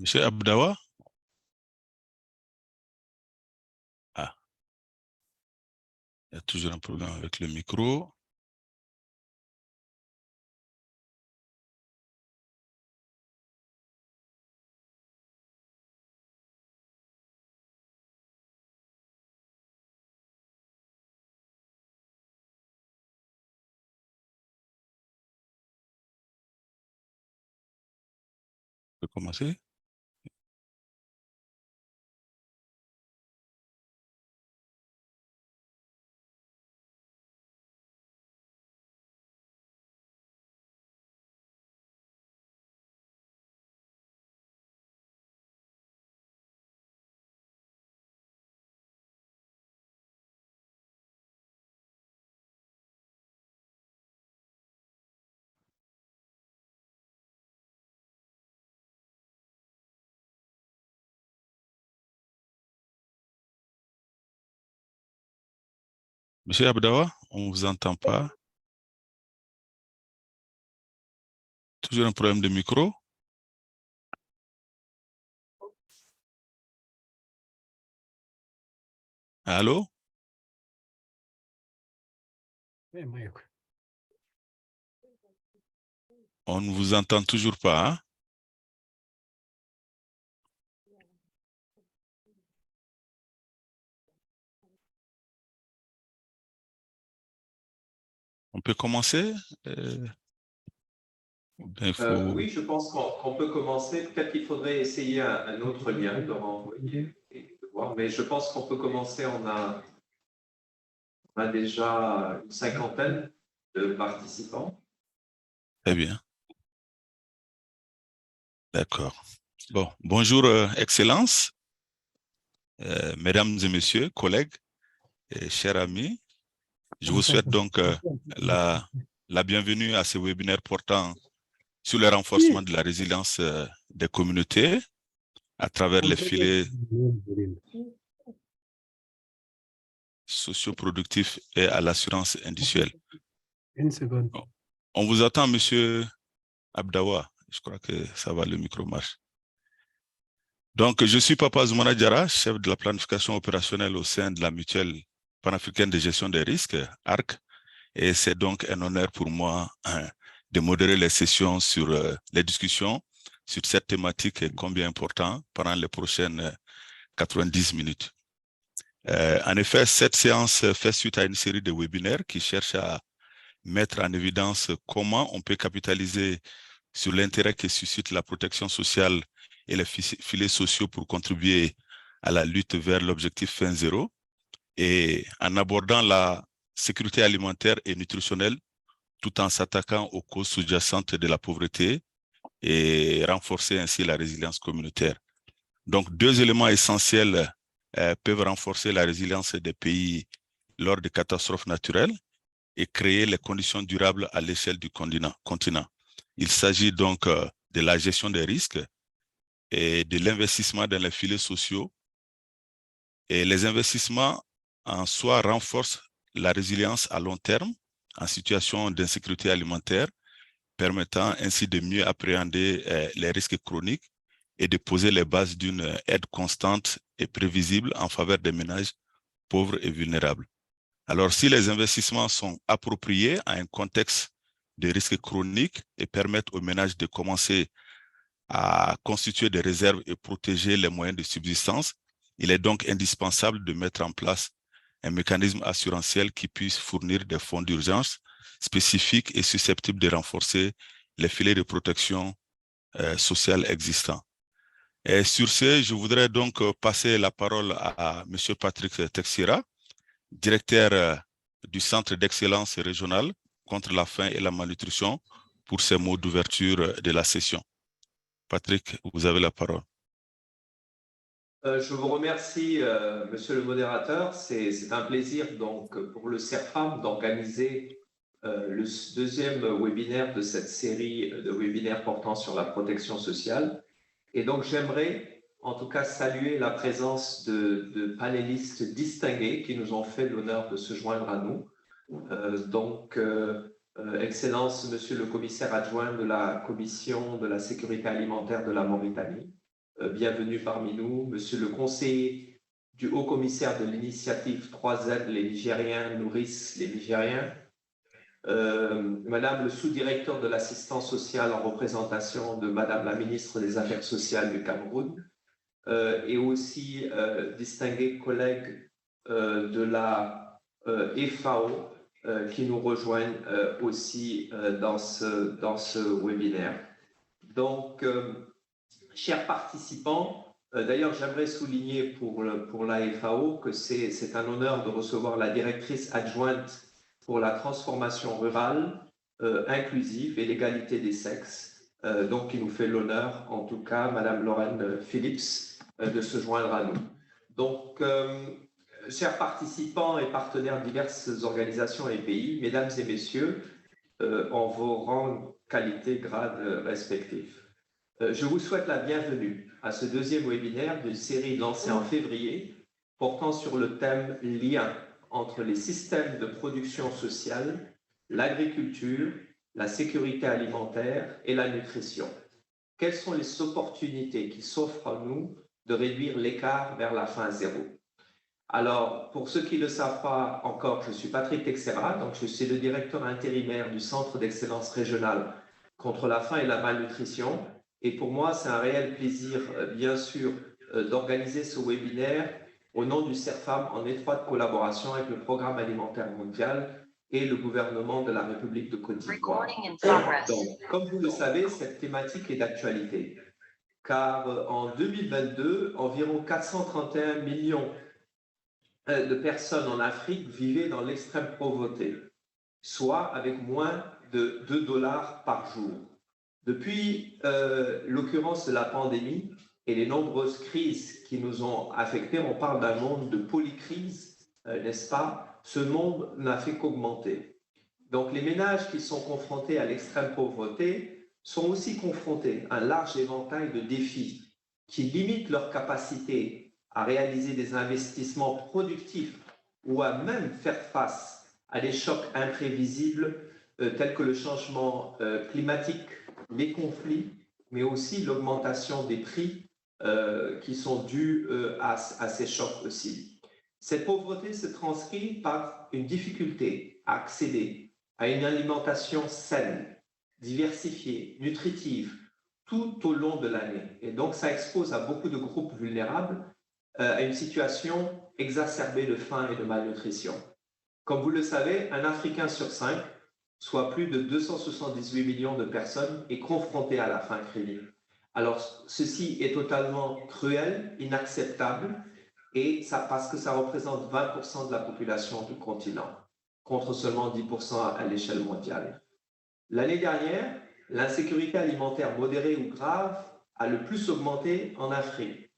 Monsieur Abdawa? Ah, il y a toujours un problème avec le micro. On peut commencer? Monsieur Abdawa, on ne vous entend pas. Toujours un problème de micro? Allô? On ne vous entend toujours pas, hein? On peut commencer? Il faut... Oui, je pense qu'on peut commencer. Peut-être qu'il faudrait essayer un autre lien de renvoyer et de voir, mais je pense qu'on peut commencer. On a déjà une cinquantaine de participants. Très bien. D'accord. Bon, bonjour, Excellence, mesdames et messieurs, collègues et chers amis. Je vous souhaite donc la bienvenue à ce webinaire portant sur le renforcement de la résilience des communautés à travers les filets socioproductifs et à l'assurance individuelle. Une seconde. On vous attend, Monsieur Abdawa. Je crois que ça va, le micro marche. Donc, je suis Papa Zoumana Diarra, chef de la planification opérationnelle au sein de la mutuelle panafricaine de gestion des risques, ARC, et c'est donc un honneur pour moi de modérer les sessions sur les discussions sur cette thématique combien important pendant les prochaines 90 minutes. En effet, cette séance fait suite à une série de webinaires qui cherchent à mettre en évidence comment on peut capitaliser sur l'intérêt que suscite la protection sociale et les filets sociaux pour contribuer à la lutte vers l'objectif fin zéro, et en abordant la sécurité alimentaire et nutritionnelle tout en s'attaquant aux causes sous-jacentes de la pauvreté et renforcer ainsi la résilience communautaire. Donc, deux éléments essentiels peuvent renforcer la résilience des pays lors de catastrophes naturelles et créer les conditions durables à l'échelle du continent. Il s'agit donc de la gestion des risques et de l'investissement dans les filets sociaux. Et les investissements en soi renforcent la résilience à long terme en situation d'insécurité alimentaire, permettant ainsi de mieux appréhender les risques chroniques et de poser les bases d'une aide constante et prévisible en faveur des ménages pauvres et vulnérables. Alors, si les investissements sont appropriés à un contexte de risque chronique et permettent aux ménages de commencer à constituer des réserves et protéger les moyens de subsistance, il est donc indispensable de mettre en place un mécanisme assurantiel qui puisse fournir des fonds d'urgence spécifiques et susceptibles de renforcer les filets de protection sociale existants. Et sur ce, je voudrais donc passer la parole à M. Patrick Texira, directeur du Centre d'excellence régional contre la faim et la malnutrition, pour ces mots d'ouverture de la session. Patrick, vous avez la parole. Je vous remercie, monsieur le modérateur. C'est un plaisir donc, pour le CERFAM d'organiser le deuxième webinaire de cette série de webinaires portant sur la protection sociale. Et donc, j'aimerais en tout cas saluer la présence de panélistes distingués qui nous ont fait l'honneur de se joindre à nous. Excellence, Monsieur le commissaire adjoint de la Commission de la sécurité alimentaire de la Mauritanie, bienvenue parmi nous. Monsieur le conseiller du haut-commissaire de l'initiative 3Z, les Nigériens nourrissent les Nigériens. Madame le sous-directeur de l'assistance sociale en représentation de Madame la ministre des Affaires sociales du Cameroun, et aussi distingués collègues de la FAO qui nous rejoignent aussi dans ce webinaire. Donc, chers participants, d'ailleurs, j'aimerais souligner pour la FAO que c'est un honneur de recevoir la directrice adjointe pour la transformation rurale inclusive et l'égalité des sexes, donc qui nous fait l'honneur, en tout cas, Madame Lorraine Phillips, de se joindre à nous. Donc, chers participants et partenaires de diverses organisations et pays, mesdames et messieurs, en vos rangs, qualités, grades respectifs. Je vous souhaite la bienvenue à ce deuxième webinaire d'une série lancée en février portant sur le thème « Lien entre les systèmes de production sociale, l'agriculture, la sécurité alimentaire et la nutrition. Quelles sont les opportunités qui s'offrent à nous de réduire l'écart vers la faim zéro ?» Alors, pour ceux qui ne le savent pas encore, je suis Patrick Texera, donc je suis le directeur intérimaire du Centre d'excellence régional contre la faim et la malnutrition. Et pour moi, c'est un réel plaisir, bien sûr, d'organiser ce webinaire au nom du CERFAM en étroite collaboration avec le Programme alimentaire mondial et le gouvernement de la République de Côte d'Ivoire. Donc, comme vous le savez, cette thématique est d'actualité, car en 2022, environ 431 millions de personnes en Afrique vivaient dans l'extrême pauvreté, soit avec moins de $2 par jour. Depuis l'occurrence de la pandémie et les nombreuses crises qui nous ont affectés, on parle d'un monde de polycrise, n'est-ce pas? Ce monde n'a fait qu'augmenter. Donc les ménages qui sont confrontés à l'extrême pauvreté sont aussi confrontés à un large éventail de défis qui limitent leur capacité à réaliser des investissements productifs ou à même faire face à des chocs imprévisibles tels que le changement climatique, les conflits, mais aussi l'augmentation des prix qui sont dus à ces chocs aussi. Cette pauvreté se transcrit par une difficulté à accéder à une alimentation saine, diversifiée, nutritive, tout au long de l'année. Et donc, ça expose à beaucoup de groupes vulnérables à une situation exacerbée de faim et de malnutrition. Comme vous le savez, un Africain sur 5, soit plus de 278 millions de personnes, est confronté à la faim chronique. Alors, ceci est totalement cruel, inacceptable, et ça, parce que ça représente 20% de la population du continent, contre seulement 10% à l'échelle mondiale. L'année dernière, l'insécurité alimentaire modérée ou grave a le plus augmenté en Afrique,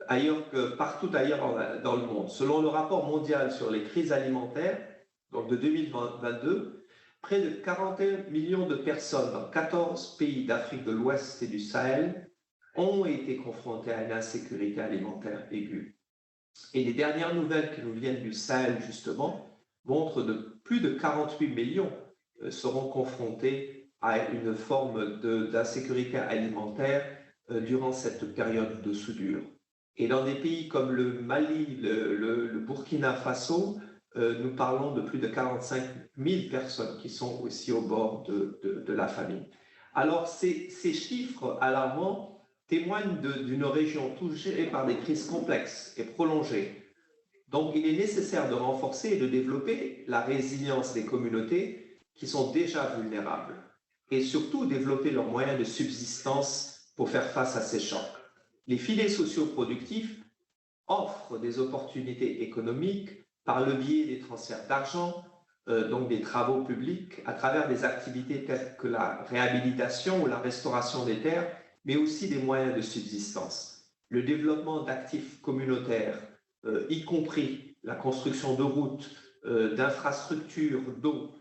ailleurs que partout ailleurs dans le monde. Selon le rapport mondial sur les crises alimentaires, donc de 2022, près de 41 millions de personnes dans 14 pays d'Afrique de l'Ouest et du Sahel ont été confrontées à une insécurité alimentaire aiguë. Et les dernières nouvelles qui nous viennent du Sahel, justement, montrent que plus de 48 millions seront confrontés à une forme d'insécurité alimentaire durant cette période de soudure. Et dans des pays comme le Mali, le Burkina Faso, nous parlons de plus de 45 000 personnes qui sont aussi au bord de la famine. Alors, ces chiffres alarmants témoignent d'une région touchée par des crises complexes et prolongées. Donc, il est nécessaire de renforcer et de développer la résilience des communautés qui sont déjà vulnérables et surtout développer leurs moyens de subsistance pour faire face à ces chocs. Les filets socioproductifs offrent des opportunités économiques par le biais des transferts d'argent, donc des travaux publics, à travers des activités telles que la réhabilitation ou la restauration des terres, mais aussi des moyens de subsistance. Le développement d'actifs communautaires, y compris la construction de routes, d'infrastructures, d'eau,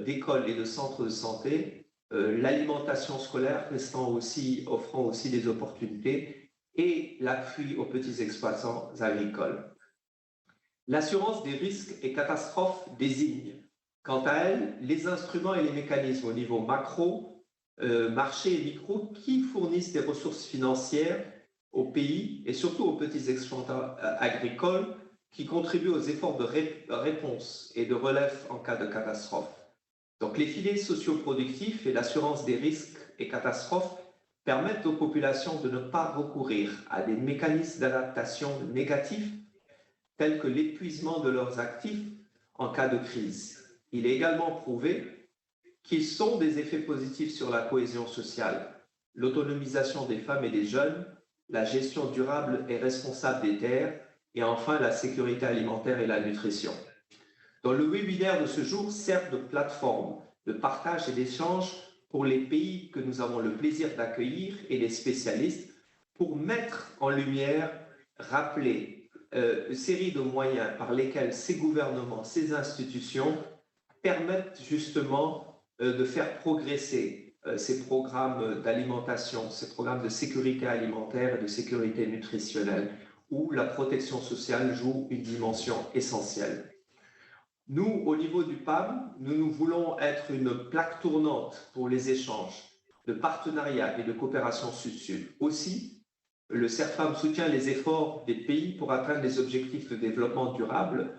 d'écoles et de centres de santé, l'alimentation scolaire offrant aussi des opportunités, et l'appui aux petits exploitants agricoles. L'assurance des risques et catastrophes désigne, quant à elle, les instruments et les mécanismes au niveau macro, marché et micro qui fournissent des ressources financières aux pays et surtout aux petits exploitants agricoles qui contribuent aux efforts de réponse et de relève en cas de catastrophe. Donc, les filets socioproductifs et l'assurance des risques et catastrophes permettent aux populations de ne pas recourir à des mécanismes d'adaptation négatifs tels que l'épuisement de leurs actifs en cas de crise. Il est également prouvé qu'ils sont des effets positifs sur la cohésion sociale, l'autonomisation des femmes et des jeunes, la gestion durable et responsable des terres, et enfin la sécurité alimentaire et la nutrition. Donc, le webinaire de ce jour sert de plateforme de partage et d'échange pour les pays que nous avons le plaisir d'accueillir et les spécialistes pour mettre en lumière, rappeler une série de moyens par lesquels ces gouvernements, ces institutions permettent justement de faire progresser ces programmes d'alimentation, ces programmes de sécurité alimentaire et de sécurité nutritionnelle, où la protection sociale joue une dimension essentielle. Nous, au niveau du PAM, nous voulons être une plaque tournante pour les échanges de partenariat et de coopération sud-sud. Aussi, le CERFAM soutient les efforts des pays pour atteindre les objectifs de développement durable,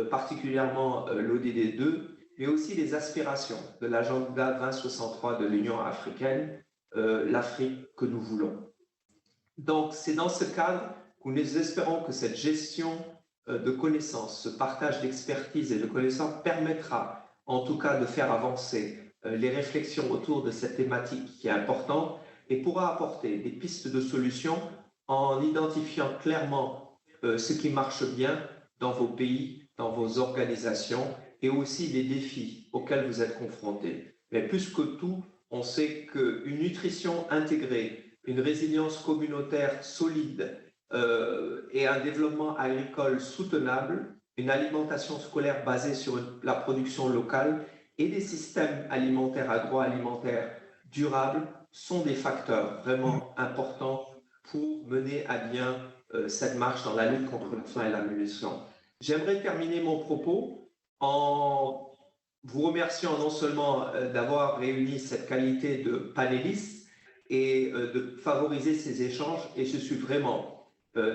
particulièrement l'ODD 2, mais aussi les aspirations de l'agenda 2063 de l'Union africaine, l'Afrique que nous voulons. Donc, c'est dans ce cadre que nous espérons que cette gestion de connaissances, ce partage d'expertise et de connaissances permettra en tout cas de faire avancer les réflexions autour de cette thématique qui est importante et pourra apporter des pistes de solutions en identifiant clairement ce qui marche bien dans vos pays, dans vos organisations et aussi les défis auxquels vous êtes confrontés. Mais plus que tout, on sait qu'une nutrition intégrée, une résilience communautaire solide et un développement agricole soutenable, une alimentation scolaire basée sur la production locale et des systèmes alimentaires, agroalimentaires durables sont des facteurs vraiment importants pour mener à bien cette marche dans la lutte contre la faim et la malnutrition. J'aimerais terminer mon propos en vous remerciant non seulement d'avoir réuni cette qualité de panéliste et de favoriser ces échanges, et je suis vraiment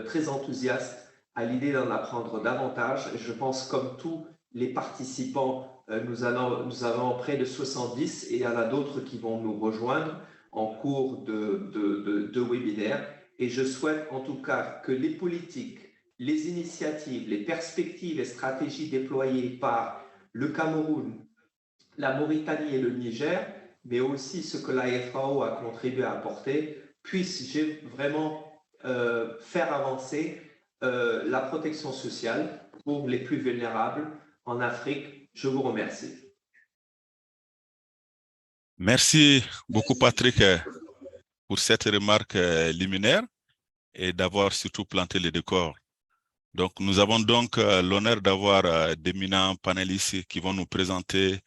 très enthousiaste à l'idée d'en apprendre davantage. Je pense comme tous les participants, nous avons près de 70 et il y en a d'autres qui vont nous rejoindre en cours de webinaire. Et je souhaite en tout cas que les politiques, les initiatives, les perspectives et stratégies déployées par le Cameroun, la Mauritanie et le Niger, mais aussi ce que la FAO a contribué à apporter, puissent vraiment faire avancer la protection sociale pour les plus vulnérables en Afrique. Je vous remercie. Merci beaucoup, Patrick, pour cette remarque liminaire et d'avoir surtout planté les décors. Donc, nous avons donc l'honneur d'avoir d'éminents panélistes qui vont nous présenter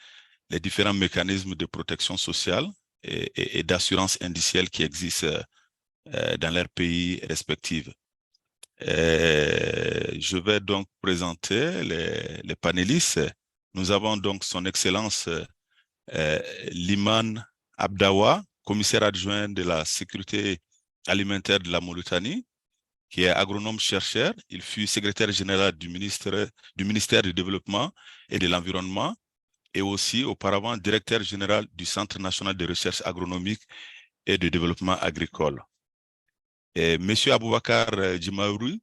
les différents mécanismes de protection sociale et d'assurance indicielle qui existent dans leurs pays respectifs. Je vais donc présenter les panélistes. Nous avons donc son Excellence Liman Abdawa, commissaire adjoint de la sécurité alimentaire de la Mauritanie, qui est agronome-chercheur. Il fut secrétaire général du ministère du Développement et de l'Environnement et aussi auparavant directeur général du Centre national de recherche agronomique et de développement agricole. Et M. Aboubakar Djimaourou,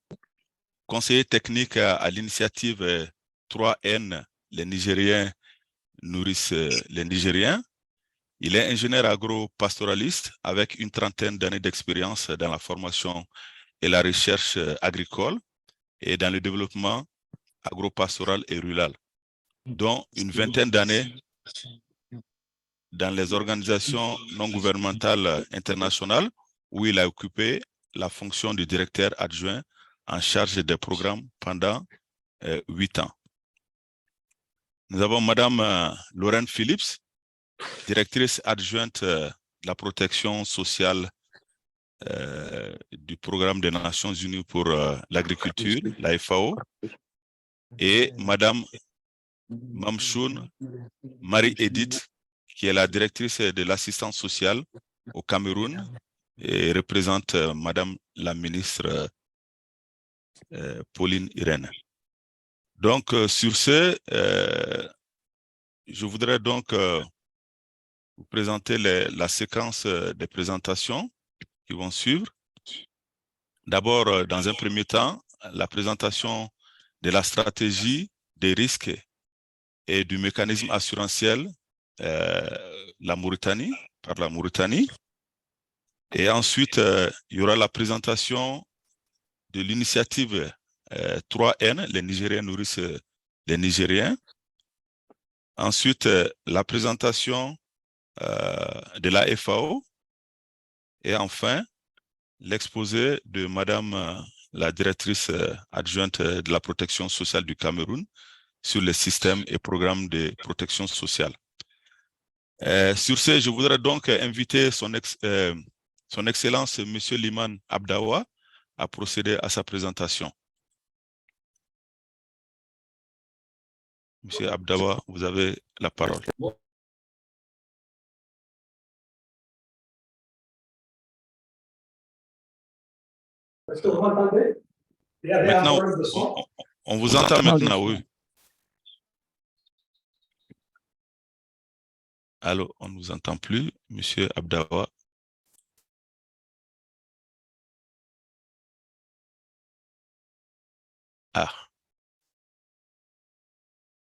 conseiller technique à l'initiative 3N, les Nigériens nourrissent les Nigériens. Il est ingénieur agro-pastoraliste avec une trentaine d'années d'expérience dans la formation et la recherche agricole et dans le développement agro-pastoral et rural, dont une vingtaine d'années dans les organisations non gouvernementales internationales où il a occupé la fonction de directeur adjoint en charge des programmes pendant 8 ans. Nous avons Madame Lorraine Phillips, directrice adjointe de la protection sociale du programme des Nations Unies pour l'agriculture, la FAO, et Madame Mamchoun Marie-Edith, qui est la directrice de l'assistance sociale au Cameroun et représente Madame la ministre Pauline Irène. Donc, sur ce, je voudrais donc vous présenter la séquence des présentations qui vont suivre. D'abord, dans un premier temps, la présentation de la stratégie des risques et du mécanisme assurantiel la Mauritanie, par la Mauritanie. Et ensuite, il y aura la présentation de l'initiative 3N, les Nigériens nourrissent les Nigériens. Ensuite, la présentation de la FAO. Et enfin, l'exposé de Madame la directrice adjointe de la protection sociale du Cameroun sur les systèmes et programmes de protection sociale. Sur ce, je voudrais donc inviter son Excellence, M. Liman Abdawa, à procéder à sa présentation. Monsieur Abdawa, vous avez la parole. Est-ce que vous m'entendez? Il y avait un problème de son. On vous entend maintenant, oui. Allô, on ne vous entend plus, Monsieur Abdawa. Ah.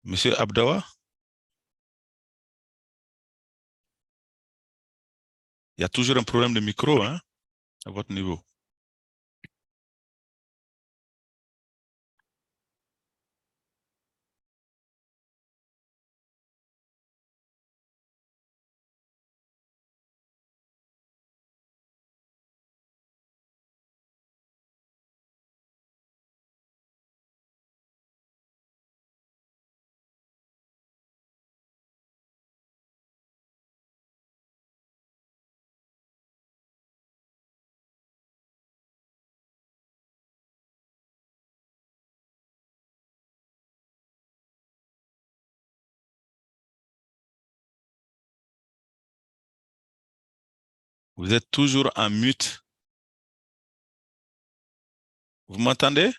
Monsieur Abdawa? Il y a toujours un problème de micro, hein, à votre niveau. Vous êtes toujours en mute. Vous m'entendez?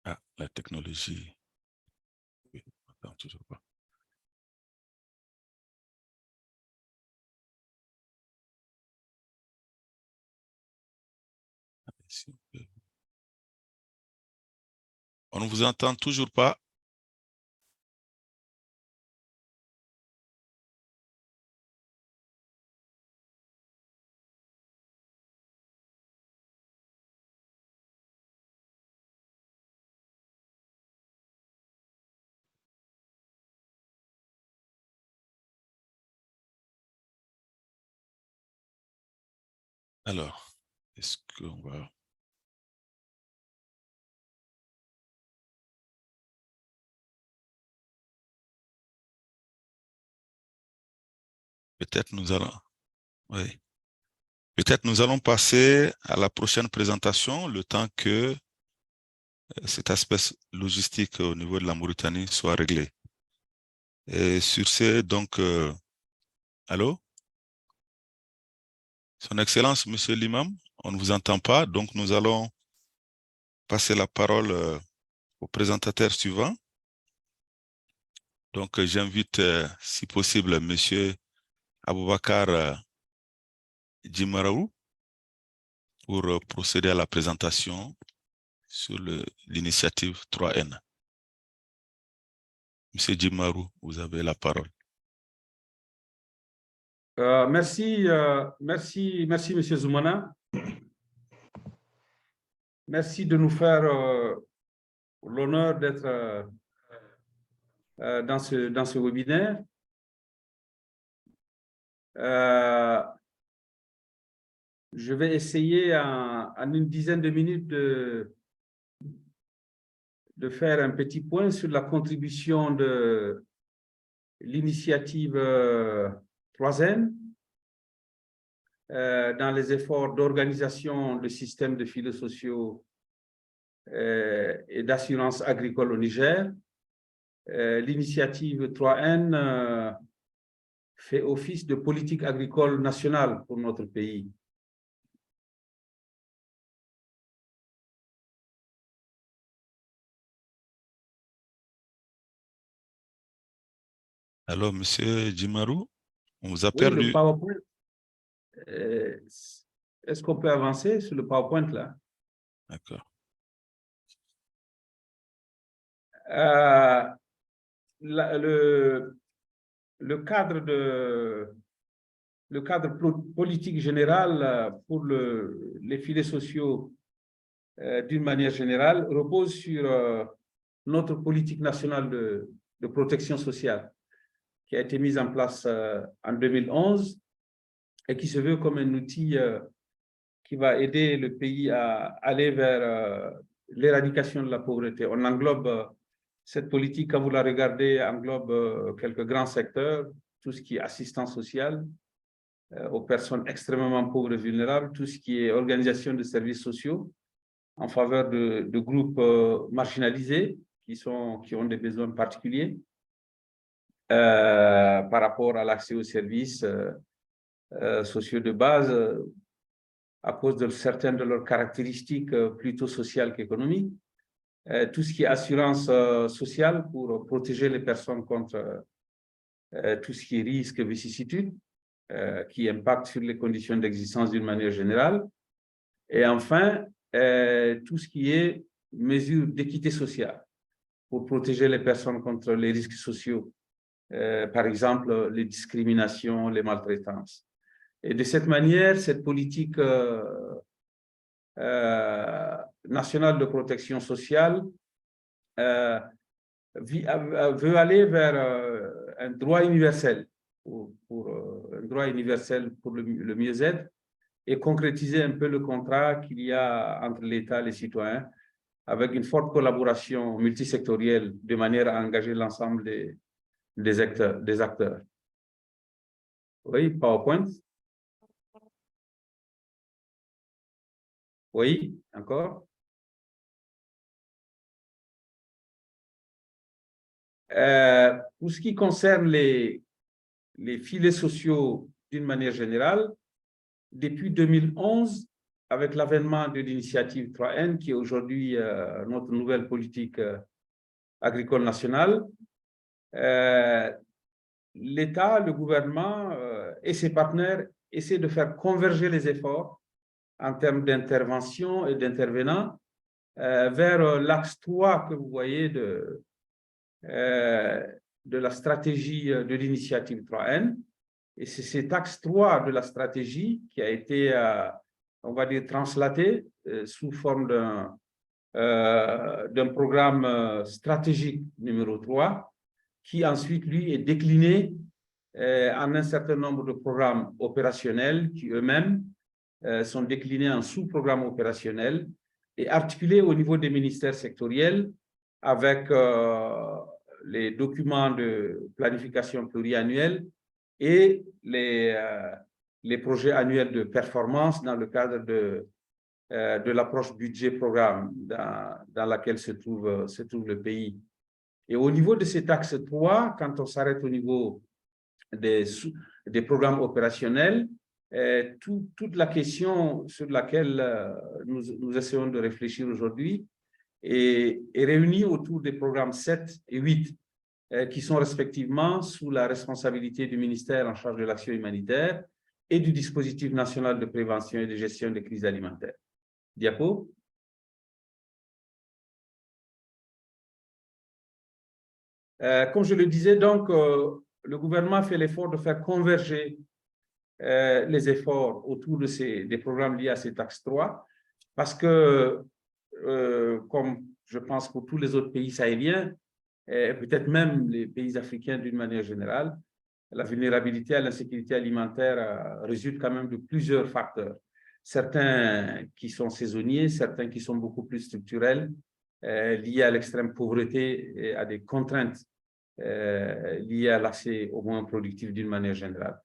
Ah, la technologie. Oui, attends, toujours pas. On ne vous entend toujours pas. Alors, est-ce qu'on va... Peut-être nous allons... Oui. Peut-être nous allons passer à la prochaine présentation, le temps que cet aspect logistique au niveau de la Mauritanie soit réglé. Et sur ce, donc, allô? Son Excellence, Monsieur l'Imam, on ne vous entend pas, donc nous allons passer la parole au présentateur suivant. Donc, j'invite, si possible, Monsieur Aboubakar Djimaraou pour procéder à la présentation sur l'initiative 3N. Monsieur Djimarou, vous avez la parole. Merci, Monsieur Zoumana. Merci de nous faire l'honneur d'être dans ce webinaire. Je vais essayer en une dizaine de minutes de faire un petit point sur la contribution de l'initiative 3N dans les efforts d'organisation de systèmes de filets sociaux et d'assurance agricole au Niger. L'initiative 3N fait office de politique agricole nationale pour notre pays. Alors, Monsieur Djimarou, on vous a Oui, le perdu. PowerPoint. Est-ce qu'on peut avancer sur le PowerPoint là? D'accord. Le cadre politique général pour les filets sociaux d'une manière générale repose sur notre politique nationale de protection sociale qui a été mise en place en 2011 et qui se veut comme un outil qui va aider le pays à aller vers l'éradication de la pauvreté. On englobe cette politique, quand vous la regardez, englobe quelques grands secteurs, tout ce qui est assistance sociale aux personnes extrêmement pauvres et vulnérables, tout ce qui est organisation de services sociaux en faveur de groupes marginalisés qui ont des besoins particuliers par rapport à l'accès aux services sociaux de base à cause de certaines de leurs caractéristiques plutôt sociales qu'économiques. Tout ce qui est assurance sociale pour protéger les personnes contre tout ce qui est risque et vicissitude qui impactent sur les conditions d'existence d'une manière générale. Et enfin, tout ce qui est mesures d'équité sociale pour protéger les personnes contre les risques sociaux, par exemple les discriminations, les maltraitances. Et de cette manière, cette politique nationale de protection sociale veut aller vers un droit universel, un droit universel pour le mieux-être et concrétiser un peu le contrat qu'il y a entre l'État et les citoyens avec une forte collaboration multisectorielle de manière à engager l'ensemble des acteurs. Oui, PowerPoint. Oui, encore. Pour ce qui concerne les filets sociaux d'une manière générale, depuis 2011, avec l'avènement de l'initiative 3N, qui est aujourd'hui notre nouvelle politique agricole nationale, l'État, le gouvernement et ses partenaires essaient de faire converger les efforts en termes d'intervention et d'intervenants vers l'axe 3 que vous voyez de la stratégie de l'initiative 3N. Et c'est cet axe 3 de la stratégie qui a été, on va dire, translaté sous forme d'un programme stratégique numéro 3, qui ensuite, lui, est décliné en un certain nombre de programmes opérationnels qui eux-mêmes sont déclinés en sous-programmes opérationnels et articulés au niveau des ministères sectoriels avec les documents de planification pluriannuelle et les projets annuels de performance dans le cadre de l'approche budget-programme dans laquelle se trouve le pays. Et au niveau de cet axe 3, quand on s'arrête au niveau des programmes opérationnels, toute la question sur laquelle nous essayons de réfléchir aujourd'hui est réunie autour des programmes 7 et 8, qui sont respectivement sous la responsabilité du ministère en charge de l'action humanitaire et du dispositif national de prévention et de gestion des crises alimentaires. Diapo. Comme je le disais, donc, le gouvernement fait l'effort de faire converger les efforts autour des programmes liés à cet axe 3, parce que, comme je pense pour tous les autres pays sahéliens, et peut-être même les pays africains d'une manière générale, la vulnérabilité à l'insécurité alimentaire résulte quand même de plusieurs facteurs. Certains qui sont saisonniers, certains qui sont beaucoup plus structurels, liés à l'extrême pauvreté et à des contraintes liées à l'accès aux moyens productifs d'une manière générale.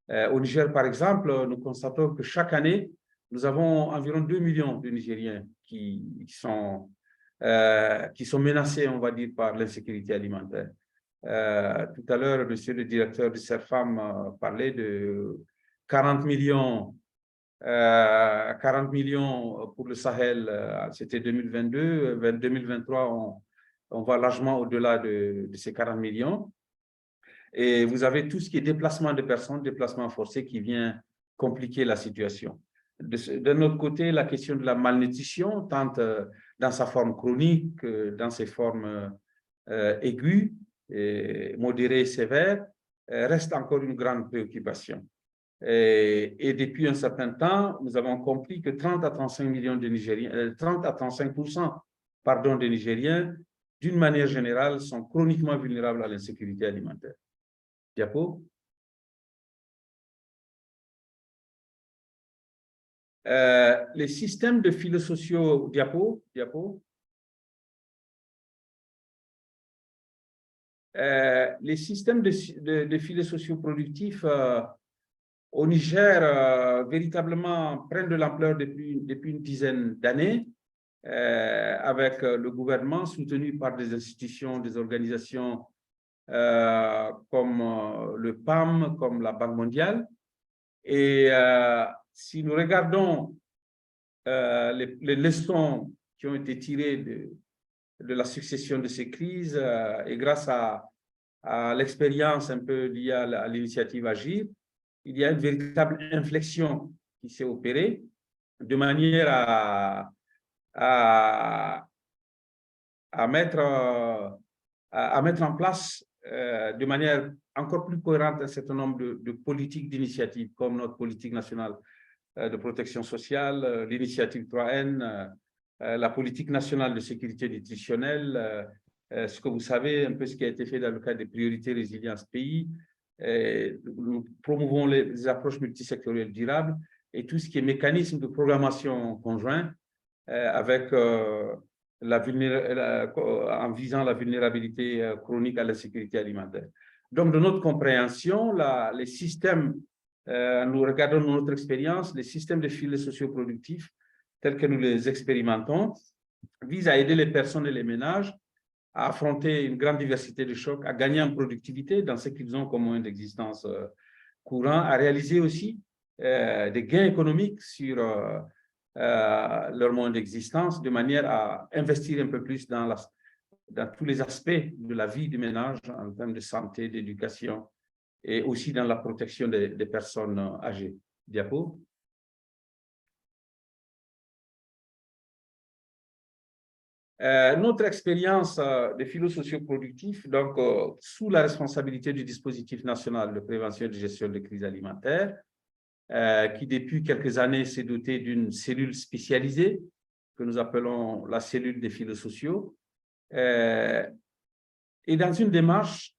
Au Niger, par exemple, nous constatons que chaque année, nous avons environ 2 millions de Nigériens qui sont menacés, on va dire, par l'insécurité alimentaire. Tout à l'heure, monsieur le directeur du CERFAM parlait de 40 millions pour le Sahel, c'était 2022. Vers 2023, on va largement au-delà de ces 40 millions. Et vous avez tout ce qui est déplacement de personnes, déplacement forcé qui vient compliquer la situation. D'un autre côté, la question de la malnutrition, tant dans sa forme chronique que dans ses formes aiguës, modérées et sévères, reste encore une grande préoccupation. Et depuis un certain temps, nous avons compris que 30 à 35 millions de Nigériens, 30 à 35% des Nigériens, d'une manière générale, sont chroniquement vulnérables à l'insécurité alimentaire. Diapo. Les systèmes de filets sociaux, diapo. Les systèmes de filets sociaux productifs au Niger, véritablement, prennent de l'ampleur depuis une dizaine d'années, avec le gouvernement soutenu par des institutions, des organisations comme le PAM, comme la Banque mondiale. Et si nous regardons les leçons qui ont été tirées de la succession de ces crises, et grâce à l'expérience un peu liée à l'initiative Agir, il y a une véritable inflexion qui s'est opérée de manière à mettre en place de manière encore plus cohérente un certain nombre de politiques d'initiatives, comme notre politique nationale de protection sociale, l'initiative 3N, la politique nationale de sécurité nutritionnelle, ce que vous savez, un peu ce qui a été fait dans le cadre des priorités résilience pays. Nous promouvons les approches multisectorielles durables et tout ce qui est mécanisme de programmation conjoint avec en visant la vulnérabilité chronique à la sécurité alimentaire. Donc, de notre compréhension, les systèmes, nous regardons notre expérience, les systèmes de filets socioproductifs tels que nous les expérimentons visent à aider les personnes et les ménages à affronter une grande diversité de chocs, à gagner en productivité dans ce qu'ils ont comme moyen d'existence courant, à réaliser aussi des gains économiques sur leur moyen d'existence, de manière à investir un peu plus dans tous les aspects de la vie du ménage en termes de santé, d'éducation et aussi dans la protection des personnes âgées. Diapo. Notre expérience des filets socioproductifs, donc sous la responsabilité du dispositif national de prévention et de gestion des crises alimentaires, qui depuis quelques années s'est doté d'une cellule spécialisée que nous appelons la cellule des filets sociaux, et dans une démarche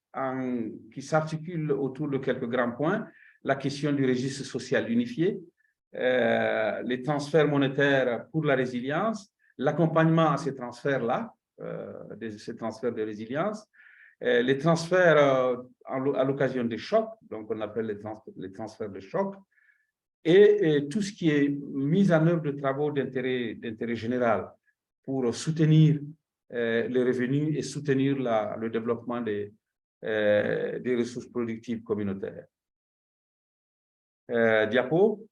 qui s'articule autour de quelques grands points, la question du registre social unifié, les transferts monétaires pour la résilience, l'accompagnement à ces transferts-là, ces transferts de résilience, les transferts à l'occasion des chocs, donc on appelle les transferts de choc, et tout ce qui est mise en œuvre de travaux d'intérêt général pour soutenir les revenus et soutenir le développement des ressources productives communautaires. Diapo.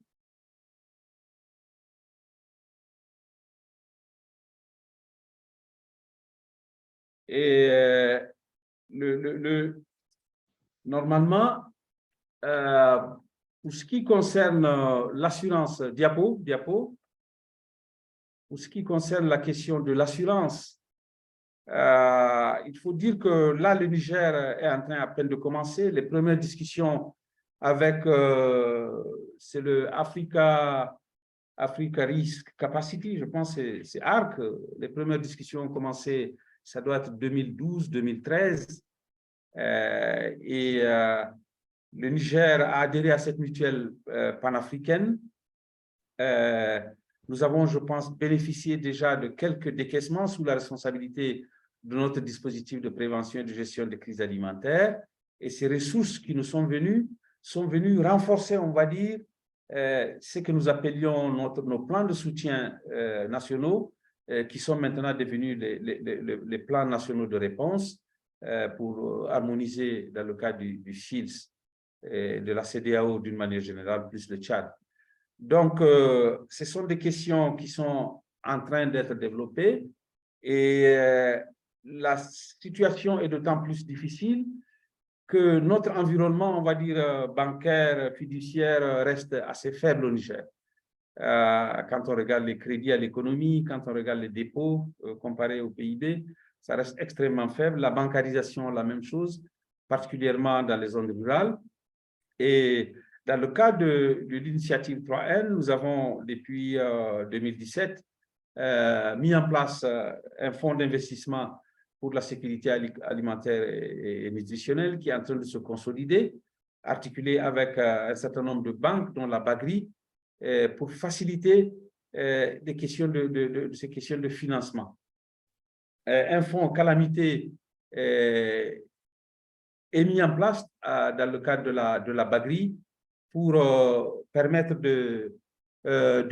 Et normalement, pour ce qui concerne l'assurance, diapo, pour ce qui concerne la question de l'assurance, il faut dire que là, le Niger est en train à peine de commencer. Les premières discussions avec, c'est le Africa Risk Capacity, je pense que c'est ARC. Les premières discussions ont commencé, ça doit être 2012-2013. Et le Niger a adhéré à cette mutuelle panafricaine. Nous avons, je pense, bénéficié déjà de quelques décaissements sous la responsabilité de notre dispositif de prévention et de gestion des crises alimentaires. Et ces ressources qui nous sont venues sont venus renforcer, on va dire, ce que nous appelions nos plans de soutien nationaux, qui sont maintenant devenus les plans nationaux de réponse pour harmoniser, dans le cas du SHIELS et de la CEDEAO d'une manière générale, plus le Tchad. Donc, ce sont des questions qui sont en train d'être développées et la situation est d'autant plus difficile que notre environnement, on va dire, bancaire, fiduciaire, reste assez faible au Niger. Quand on regarde les crédits à l'économie, quand on regarde les dépôts comparés au PIB, ça reste extrêmement faible. La bancarisation, la même chose, particulièrement dans les zones rurales. Et dans le cadre de l'initiative 3N, nous avons, depuis 2017, mis en place un fonds d'investissement pour la sécurité alimentaire et nutritionnelle qui est en train de se consolider, articulé avec un certain nombre de banques, dont la Bagri, pour faciliter ces questions de financement. Un fonds calamité est mis en place dans le cadre de la Bagri pour permettre de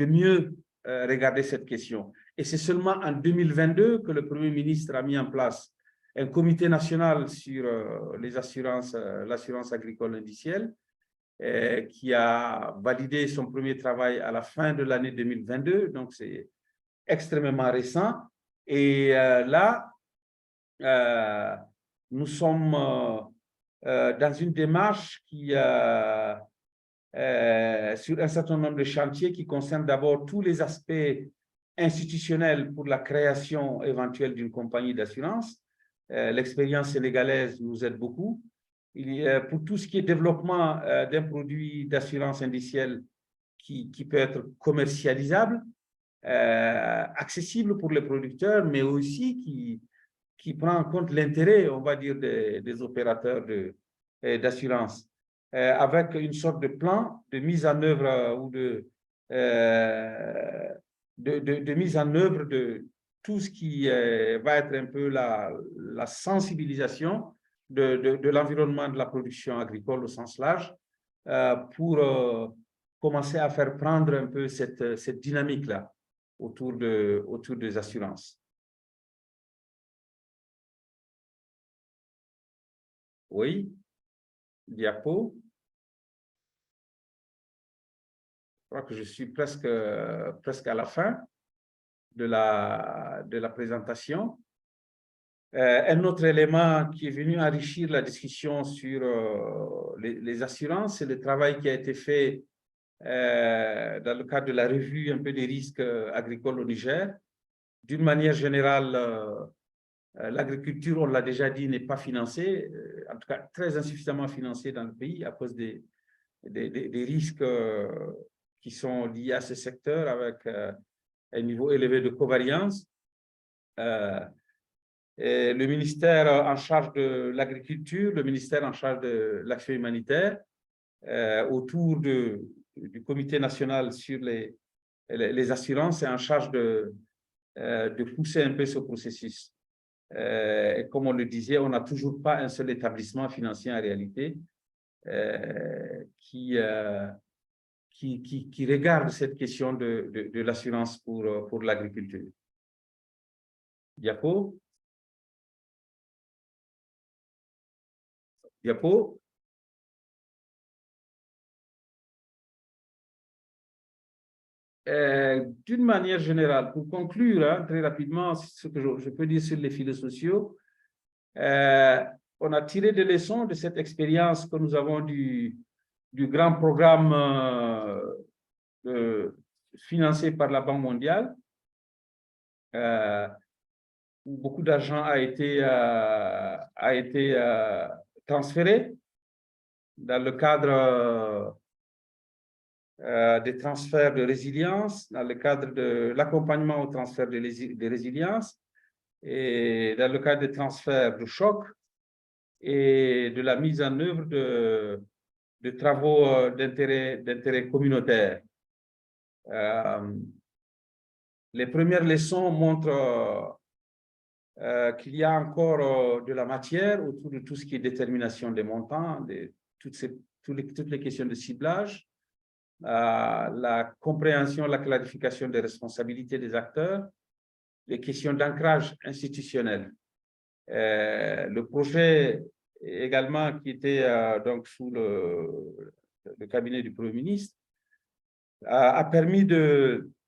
mieux regarder cette question. Et c'est seulement en 2022 que le Premier ministre a mis en place un comité national sur les assurances, l'assurance agricole indicielle, qui a validé son premier travail à la fin de l'année 2022, donc c'est extrêmement récent. Et là, nous sommes dans une démarche qui sur un certain nombre de chantiers qui concernent d'abord tous les aspects institutionnels pour la création éventuelle d'une compagnie d'assurance. L'expérience sénégalaise nous aide beaucoup. Pour tout ce qui est développement d'un produit d'assurance indicielle qui peut être commercialisable, accessible pour les producteurs, mais aussi qui prend en compte l'intérêt, on va dire, des opérateurs d'assurance, avec une sorte de plan de mise en œuvre ou de mise en œuvre de tout ce qui va être un peu la sensibilisation de l'environnement de la production agricole au sens large, pour commencer à faire prendre un peu cette dynamique-là autour des assurances. Oui, diapo. Je crois que je suis presque à la fin de la présentation. Un autre élément qui est venu enrichir la discussion sur les assurances, c'est le travail qui a été fait dans le cadre de la revue un peu des risques agricoles au Niger. D'une manière générale, l'agriculture, on l'a déjà dit, n'est pas financée, en tout cas très insuffisamment financée dans le pays à cause des risques qui sont liés à ce secteur avec un niveau élevé de covariance. Le ministère en charge de l'agriculture, le ministère en charge de l'action humanitaire, autour du comité national sur les assurances, est en charge de pousser un peu ce processus. Et comme on le disait, on n'a toujours pas un seul établissement financier en réalité qui regarde cette question de l'assurance pour l'agriculture. Diapo. Diapo. D'une manière générale, pour conclure très rapidement ce que je peux dire sur les filets sociaux, on a tiré des leçons de cette expérience que nous avons du grand programme financé par la Banque mondiale, où beaucoup d'argent a été transféré dans le cadre des transferts de résilience, dans le cadre de l'accompagnement au transfert de résilience, et dans le cadre des transferts de choc et de la mise en œuvre de travaux d'intérêt communautaire. Les premières leçons montrent qu'il y a encore de la matière autour de tout ce qui est détermination des montants, de toutes ces toutes les questions de ciblage, la compréhension, la clarification des responsabilités des acteurs, les questions d'ancrage institutionnel. Le projet également qui était donc sous le cabinet du Premier ministre a permis d'aller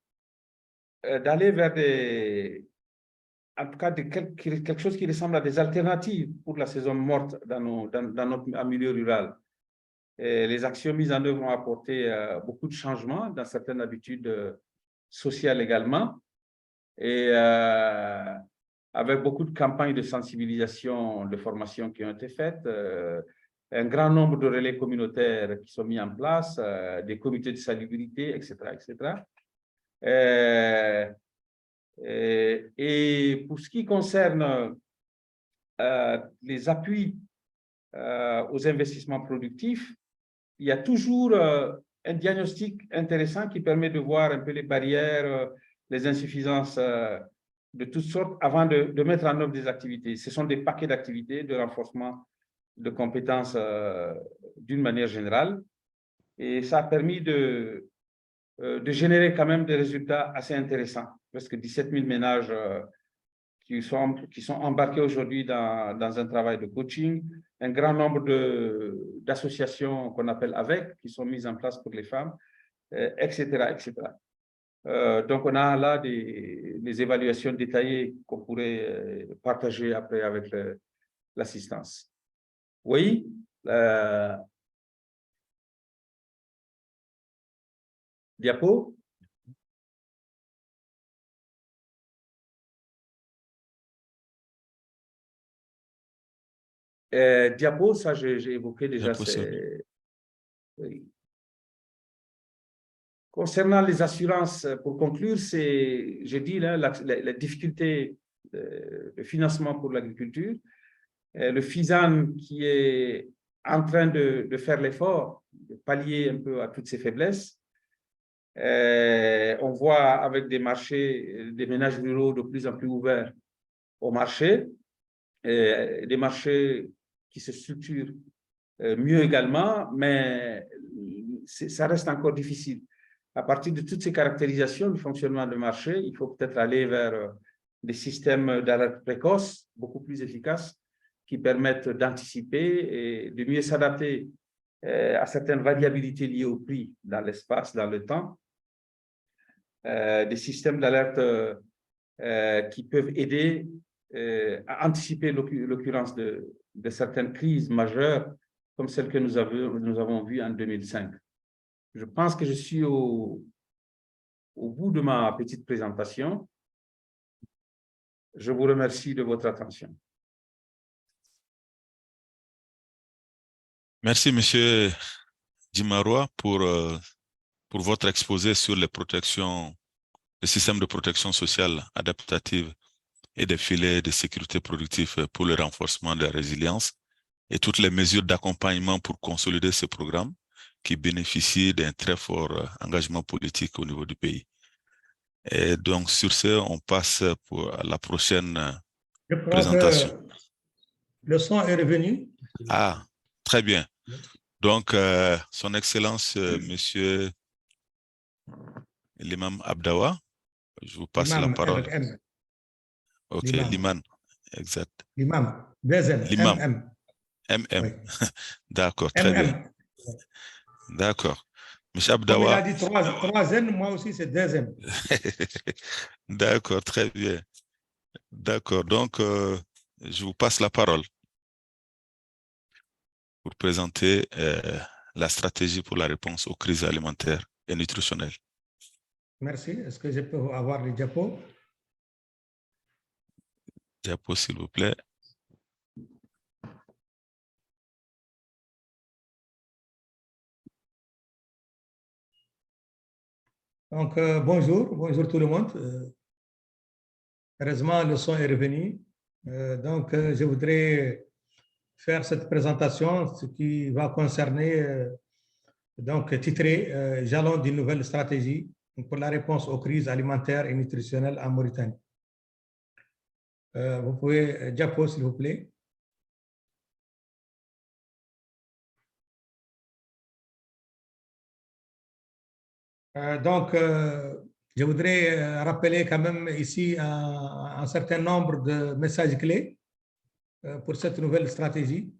vers en tout cas quelque chose qui ressemble à des alternatives pour la saison morte dans notre milieu rural. Et les actions mises en œuvre ont apporté beaucoup de changements dans certaines habitudes sociales également. Et avec beaucoup de campagnes de sensibilisation, de formation qui ont été faites, un grand nombre de relais communautaires qui sont mis en place, des comités de salubrité, etc., etc. Et pour ce qui concerne les appuis aux investissements productifs, il y a toujours un diagnostic intéressant qui permet de voir un peu les barrières, les insuffisances de toutes sortes avant de mettre en œuvre des activités. Ce sont des paquets d'activités de renforcement de compétences d'une manière générale. Et ça a permis de générer quand même des résultats assez intéressants. Presque 17 000 ménages qui sont embarqués aujourd'hui dans un travail de coaching, un grand nombre d'associations qu'on appelle AVEC qui sont mises en place pour les femmes, etc., etc. Donc, on a là des évaluations détaillées qu'on pourrait partager après avec l'assistance. Oui, diapo. Diapo, ça j'ai évoqué déjà. Oui. Concernant les assurances, pour conclure, j'ai dit là, la difficulté de financement pour l'agriculture, le FISAN qui est en train de faire l'effort de pallier un peu à toutes ces faiblesses. On voit avec des marchés, des ménages ruraux de plus en plus ouverts au marché, des marchés qui se structurent mieux également, mais ça reste encore difficile. À partir de toutes ces caractérisations du fonctionnement du marché, il faut peut-être aller vers des systèmes d'alerte précoce beaucoup plus efficaces qui permettent d'anticiper et de mieux s'adapter à certaines variabilités liées au prix dans l'espace, dans le temps. Des systèmes d'alerte qui peuvent aider à anticiper l'occurrence de certaines crises majeures comme celle que nous avons vue en 2005. Je pense que je suis au bout de ma petite présentation. Je vous remercie de votre attention. Merci, Monsieur Dimaroua, pour votre exposé sur les systèmes de protection sociale adaptative et des filets de sécurité productive pour le renforcement de la résilience et toutes les mesures d'accompagnement pour consolider ce programme qui bénéficie d'un très fort engagement politique au niveau du pays. Et donc, sur ce, on passe pour la prochaine présentation. Que le son est revenu. Ah, très bien. Donc, Son Excellence, Monsieur l'imam Abdawa, je vous passe la parole. Ok, l'imam, exact. L'imam, l'imam. MM. Oui. D'accord, très bien. D'accord. Monsieur Abdawa. Comme il a dit 3 N, moi aussi c'est 2 N. D'accord, très bien. D'accord, donc je vous passe la parole pour présenter la stratégie pour la réponse aux crises alimentaires et nutritionnelles. Merci. Est-ce que je peux avoir les diapos? Diapos, s'il vous plaît. Donc, bonjour tout le monde. Heureusement, le son est revenu. Donc, je voudrais faire cette présentation, ce qui va concerner, donc titré Jalons d'une nouvelle stratégie pour la réponse aux crises alimentaires et nutritionnelles en Mauritanie. Vous pouvez, diapo, s'il vous plaît. Je voudrais rappeler quand même ici un certain nombre de messages clés pour cette nouvelle stratégie.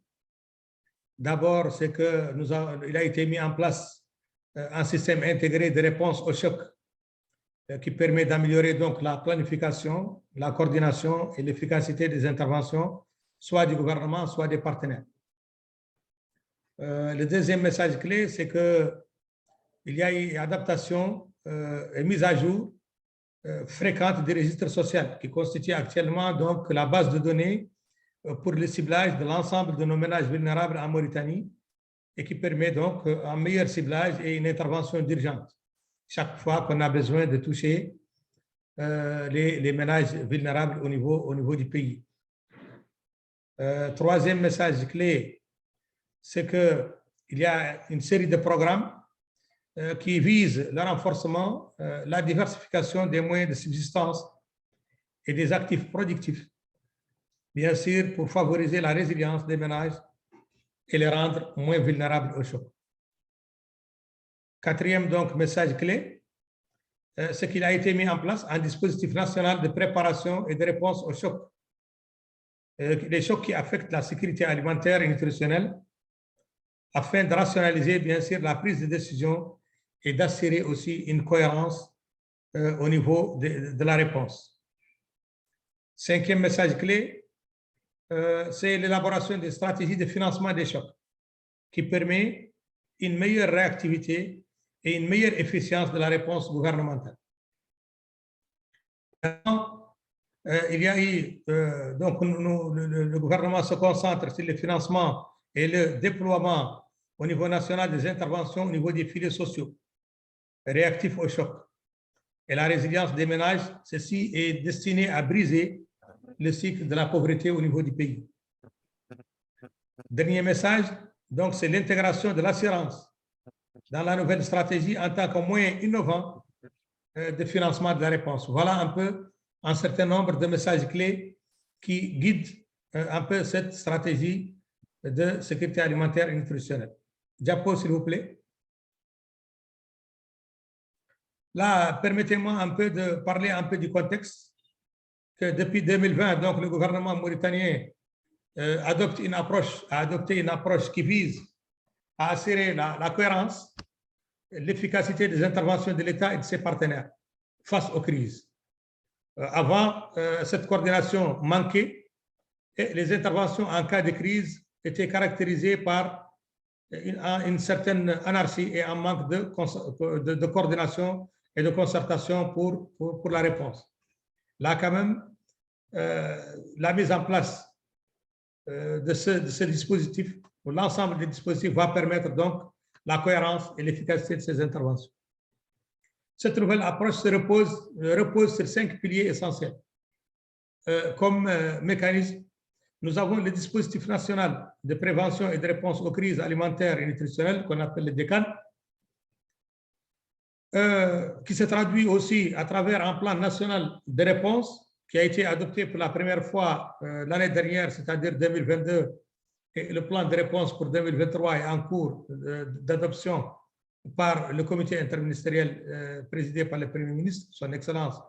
D'abord, c'est qu'il a été mis en place un système intégré de réponse au choc qui permet d'améliorer donc la planification, la coordination et l'efficacité des interventions, soit du gouvernement, soit des partenaires. Le deuxième message clé, c'est qu'il y a une adaptation et mise à jour fréquente des registres sociaux qui constituent actuellement donc la base de données pour le ciblage de l'ensemble de nos ménages vulnérables en Mauritanie et qui permet donc un meilleur ciblage et une intervention d'urgence chaque fois qu'on a besoin de toucher les ménages vulnérables au niveau du pays. Troisième message clé, c'est qu'il y a une série de programmes qui visent le renforcement, la diversification des moyens de subsistance et des actifs productifs, bien sûr pour favoriser la résilience des ménages et les rendre moins vulnérables au choc. Quatrième donc message clé, c'est qu'il a été mis en place un dispositif national de préparation et de réponse aux chocs, les chocs qui affectent la sécurité alimentaire et nutritionnelle, afin de rationaliser bien sûr la prise de décision et d'assurer aussi une cohérence au niveau de la réponse. Cinquième message clé, c'est l'élaboration des stratégies de financement des chocs qui permet une meilleure réactivité et une meilleure efficience de la réponse gouvernementale. Il y a eu, donc le gouvernement se concentre sur le financement et le déploiement au niveau national des interventions au niveau des filets sociaux réactifs au choc. Et la résilience des ménages, ceci est destiné à briser le cycle de la pauvreté au niveau du pays. Dernier message, donc c'est l'intégration de l'assurance dans la nouvelle stratégie en tant que moyen innovant de financement de la réponse. Voilà un peu un certain nombre de messages clés qui guident un peu cette stratégie de sécurité alimentaire et nutritionnelle. Diapo, s'il vous plaît. Là, permettez-moi un peu de parler un peu du contexte que depuis 2020, donc le gouvernement mauritanien a adopté une approche qui vise à assurer la cohérence, l'efficacité des interventions de l'État et de ses partenaires face aux crises. Avant, cette coordination manquait et les interventions en cas de crise étaient caractérisées par une certaine anarchie et un manque de coordination et de concertation pour la réponse. Là, quand même, la mise en place de ce dispositif, ou l'ensemble des dispositifs, va permettre donc la cohérence et l'efficacité de ces interventions. Cette nouvelle approche repose sur 5 piliers essentiels. Comme mécanisme, nous avons le dispositif national de prévention et de réponse aux crises alimentaires et nutritionnelles, qu'on appelle le DECAN, qui se traduit aussi à travers un plan national de réponse qui a été adopté pour la première fois l'année dernière, c'est-à-dire 2022, et le plan de réponse pour 2023 est en cours d'adoption par le comité interministériel présidé par le Premier ministre, son Excellence,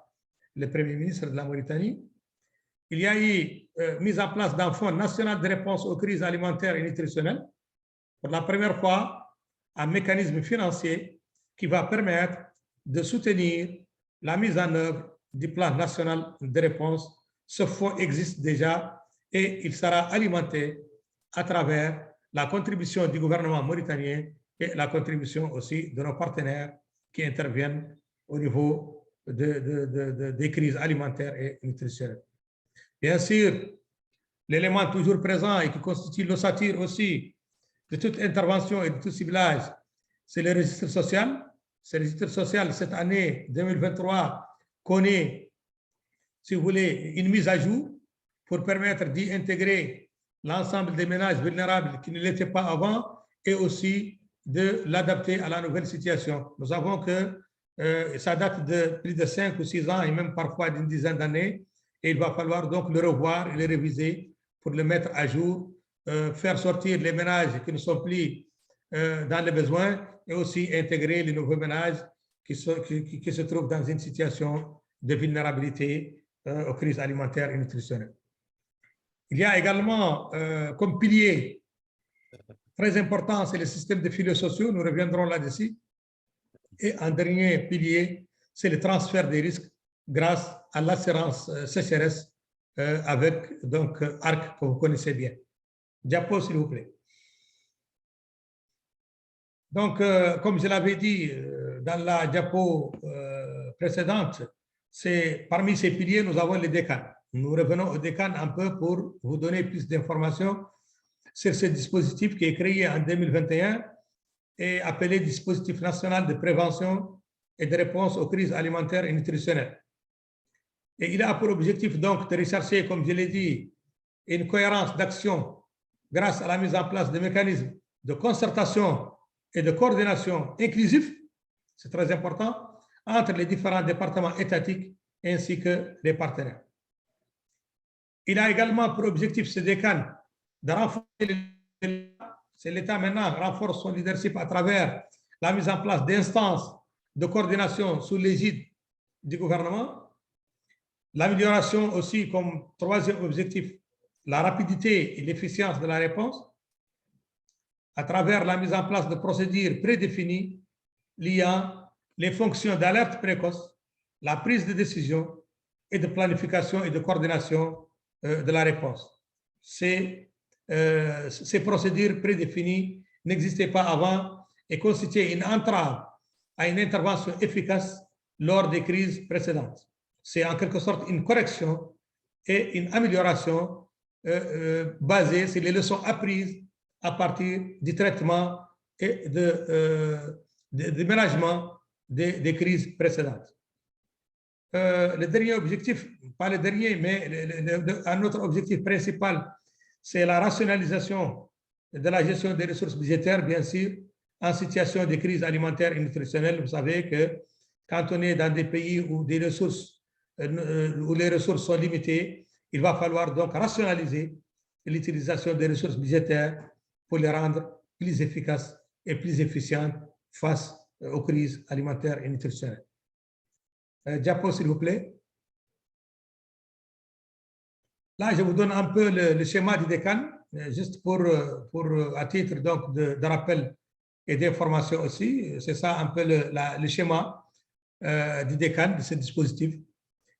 le Premier ministre de la Mauritanie. Il y a eu mise en place d'un fonds national de réponse aux crises alimentaires et nutritionnelles. Pour la première fois, un mécanisme financier qui va permettre de soutenir la mise en œuvre du plan national de réponse. Ce fonds existe déjà et il sera alimenté à travers la contribution du gouvernement mauritanien et la contribution aussi de nos partenaires qui interviennent au niveau des crises alimentaires et nutritionnelles. Bien sûr, l'élément toujours présent et qui constitue l'ossature aussi de toute intervention et de tout ciblage, c'est le registre social. Ce registre social, cette année 2023, connaît, si vous voulez, une mise à jour pour permettre d'y intégrer l'ensemble des ménages vulnérables qui ne l'étaient pas avant et aussi de l'adapter à la nouvelle situation. Nous savons que ça date de plus de 5 ou 6 ans et même parfois d'une dizaine d'années et il va falloir donc le revoir et le réviser pour le mettre à jour, faire sortir les ménages qui ne sont plus dans les besoins et aussi intégrer les nouveaux ménages qui se trouvent dans une situation de vulnérabilité aux crises alimentaires et nutritionnelles. Il y a également comme pilier très important, c'est le système de filets sociaux, nous reviendrons là-dessus. Et un dernier pilier, c'est le transfert des risques grâce à l'assurance sécheresse avec donc ARC que vous connaissez bien. Diapo, s'il vous plaît. Donc, comme je l'avais dit dans la diapo précédente, parmi ces piliers, nous avons les décanes. Nous revenons aux décanes un peu pour vous donner plus d'informations sur ce dispositif qui est créé en 2021 et appelé Dispositif national de prévention et de réponse aux crises alimentaires et nutritionnelles. Et il a pour objectif donc de rechercher, comme je l'ai dit, une cohérence d'action grâce à la mise en place de mécanismes de concertation et de coordination inclusifs, c'est très important, entre les différents départements étatiques ainsi que les partenaires. Il a également pour objectif, ce décane, de renforcer l'État maintenant renforce son leadership à travers la mise en place d'instances de coordination sous l'égide du gouvernement, l'amélioration aussi comme troisième objectif, la rapidité et l'efficience de la réponse, à travers la mise en place de procédures prédéfinies liant les fonctions d'alerte précoce, la prise de décision et de planification et de coordination de la réponse. Ces procédures prédéfinies n'existaient pas avant et constituaient une entrave à une intervention efficace lors des crises précédentes. C'est en quelque sorte une correction et une amélioration basée sur les leçons apprises à partir du traitement et du management des crises précédentes. Le dernier objectif, pas le dernier, mais un autre objectif principal, c'est la rationalisation de la gestion des ressources budgétaires, bien sûr, en situation de crise alimentaire et nutritionnelle. Vous savez que quand on est dans des pays où les ressources sont limitées, il va falloir donc rationaliser l'utilisation des ressources budgétaires pour les rendre plus efficaces et plus efficientes face aux crises alimentaires et nutritionnelles. Diapo, s'il vous plaît. Là, je vous donne un peu le schéma du décane, juste à titre donc de rappel et d'information aussi. C'est ça un peu le schéma du décane, de ce dispositif,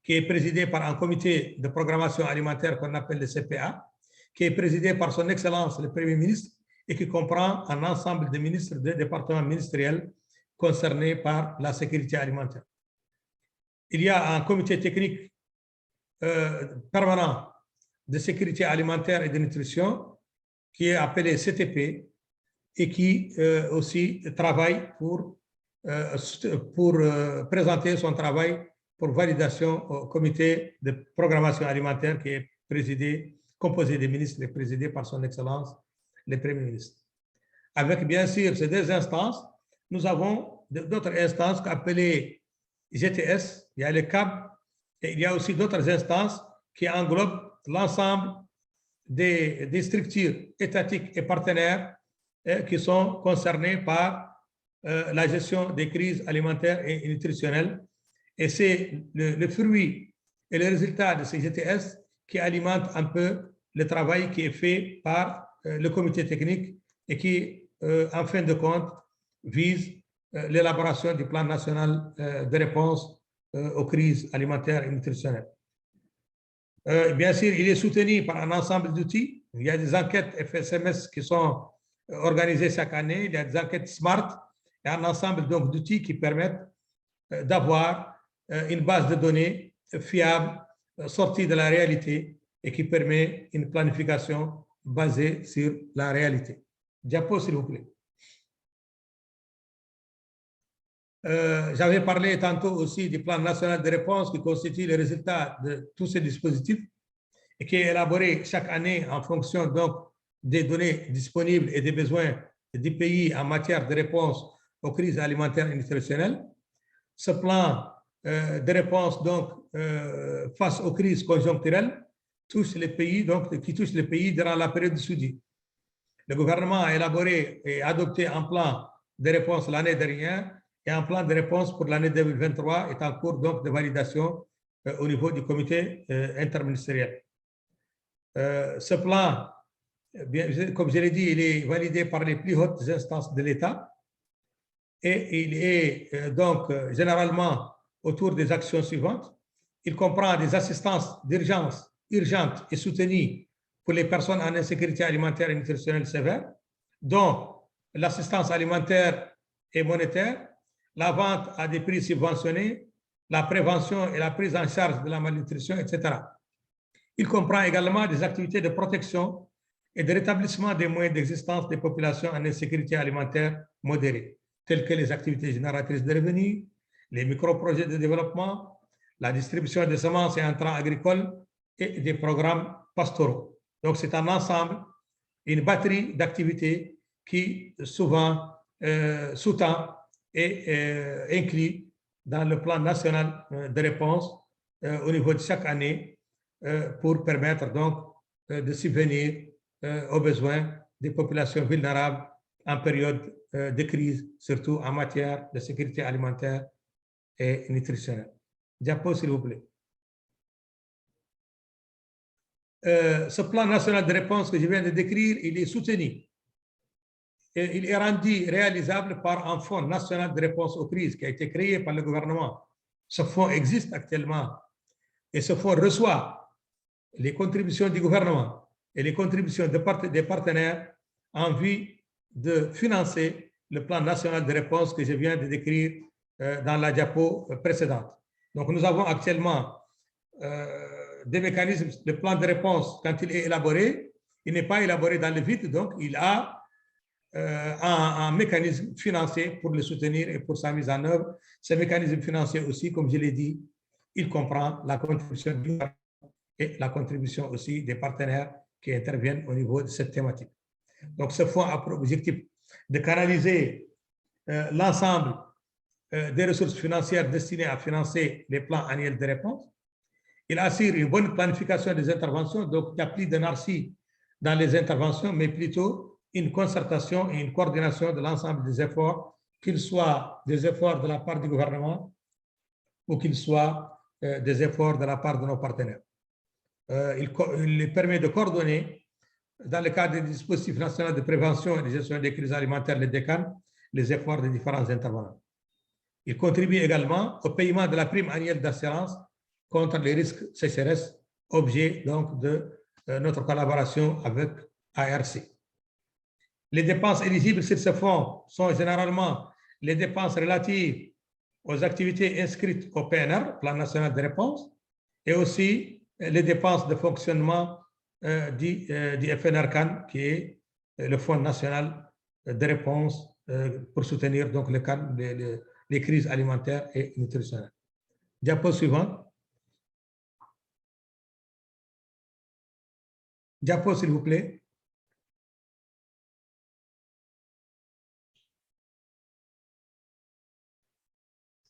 qui est présidé par un comité de programmation alimentaire qu'on appelle le CPA, qui est présidé par son Excellence le Premier ministre et qui comprend un ensemble de ministres des départements ministériels concernés par la sécurité alimentaire. Il y a un comité technique permanent de sécurité alimentaire et de nutrition qui est appelé CTP et qui aussi travaille pour présenter son travail pour validation au comité de programmation alimentaire qui est composé des ministres et présidé par son Excellence le Premier ministre. Avec bien sûr ces deux instances, nous avons d'autres instances appelées GTS, il y a le CAB, et il y a aussi d'autres instances qui englobent l'ensemble des structures étatiques et partenaires qui sont concernés par la gestion des crises alimentaires et nutritionnelles. Et c'est le fruit et le résultat de ces GTS qui alimentent un peu le travail qui est fait par le comité technique et qui, en fin de compte, vise l'élaboration du plan national de réponse aux crises alimentaires et nutritionnelles. Bien sûr, il est soutenu par un ensemble d'outils. Il y a des enquêtes FSMS qui sont organisées chaque année, il y a des enquêtes SMART, et un ensemble d'outils qui permettent d'avoir une base de données fiable, sortie de la réalité et qui permet une planification basée sur la réalité. Diapo, s'il vous plaît. J'avais parlé tantôt aussi du plan national de réponse qui constitue le résultat de tous ces dispositifs et qui est élaboré chaque année en fonction donc des données disponibles et des besoins des pays en matière de réponse aux crises alimentaires et nutritionnelles. Ce plan de réponse donc face aux crises conjoncturelles touche les pays durant la période de soudure. Le gouvernement a élaboré et adopté un plan de réponse l'année dernière et un plan de réponse pour l'année 2023 est en cours donc de validation au niveau du comité interministériel. Ce plan, comme je l'ai dit, il est validé par les plus hautes instances de l'État et il est donc généralement autour des actions suivantes. Il comprend des assistances d'urgence urgentes et soutenues pour les personnes en insécurité alimentaire et nutritionnelle sévère, dont l'assistance alimentaire et monétaire, la vente à des prix subventionnés, la prévention et la prise en charge de la malnutrition, etc. Il comprend également des activités de protection et de rétablissement des moyens d'existence des populations en insécurité alimentaire modérée, telles que les activités génératrices de revenus, les micro-projets de développement, la distribution de semences et intrants agricoles et des programmes pastoraux. Donc, c'est un ensemble, une batterie d'activités qui souvent sous-tend et inclut dans le plan national de réponse au niveau de chaque année pour permettre donc de subvenir aux besoins des populations vulnérables en période de crise, surtout en matière de sécurité alimentaire et nutritionnelle. Diapo, s'il vous plaît. Ce plan national de réponse que je viens de décrire, il est soutenu. Et il est rendu réalisable par un fonds national de réponse aux crises qui a été créé par le gouvernement. Ce fonds existe actuellement et ce fonds reçoit les contributions du gouvernement et les contributions des partenaires en vue de financer le plan national de réponse que je viens de décrire dans la diapo précédente. Donc, nous avons actuellement des mécanismes, le plan de réponse, quand il est élaboré, il n'est pas élaboré dans le vide, donc il a un mécanisme financier pour le soutenir et pour sa mise en œuvre. Ce mécanisme financier aussi, comme je l'ai dit, il comprend la contribution du gouvernement et la contribution aussi des partenaires qui interviennent au niveau de cette thématique. Donc, ce fonds a pour objectif de canaliser l'ensemble des ressources financières destinées à financer les plans annuels de réponse. Il assure une bonne planification des interventions, donc il n'y a plus d'anarchie dans les interventions, mais plutôt une concertation et une coordination de l'ensemble des efforts, qu'ils soient des efforts de la part du gouvernement ou qu'ils soient des efforts de la part de nos partenaires. Il permet de coordonner, dans le cadre des dispositifs nationaux de prévention et de gestion des crises alimentaires, les DECAN, les efforts des différents intervenants. Il contribue également au paiement de la prime annuelle d'assurance contre les risques sécheresse, objet donc de notre collaboration avec ARC. Les dépenses éligibles sur ce fonds sont généralement les dépenses relatives aux activités inscrites au PNR, Plan national de réponse, et aussi les dépenses de fonctionnement du FNRCAN, qui est le Fonds national de réponse pour soutenir donc les crises alimentaires et nutritionnelles. Diapo suivante. Diapo, s'il vous plaît.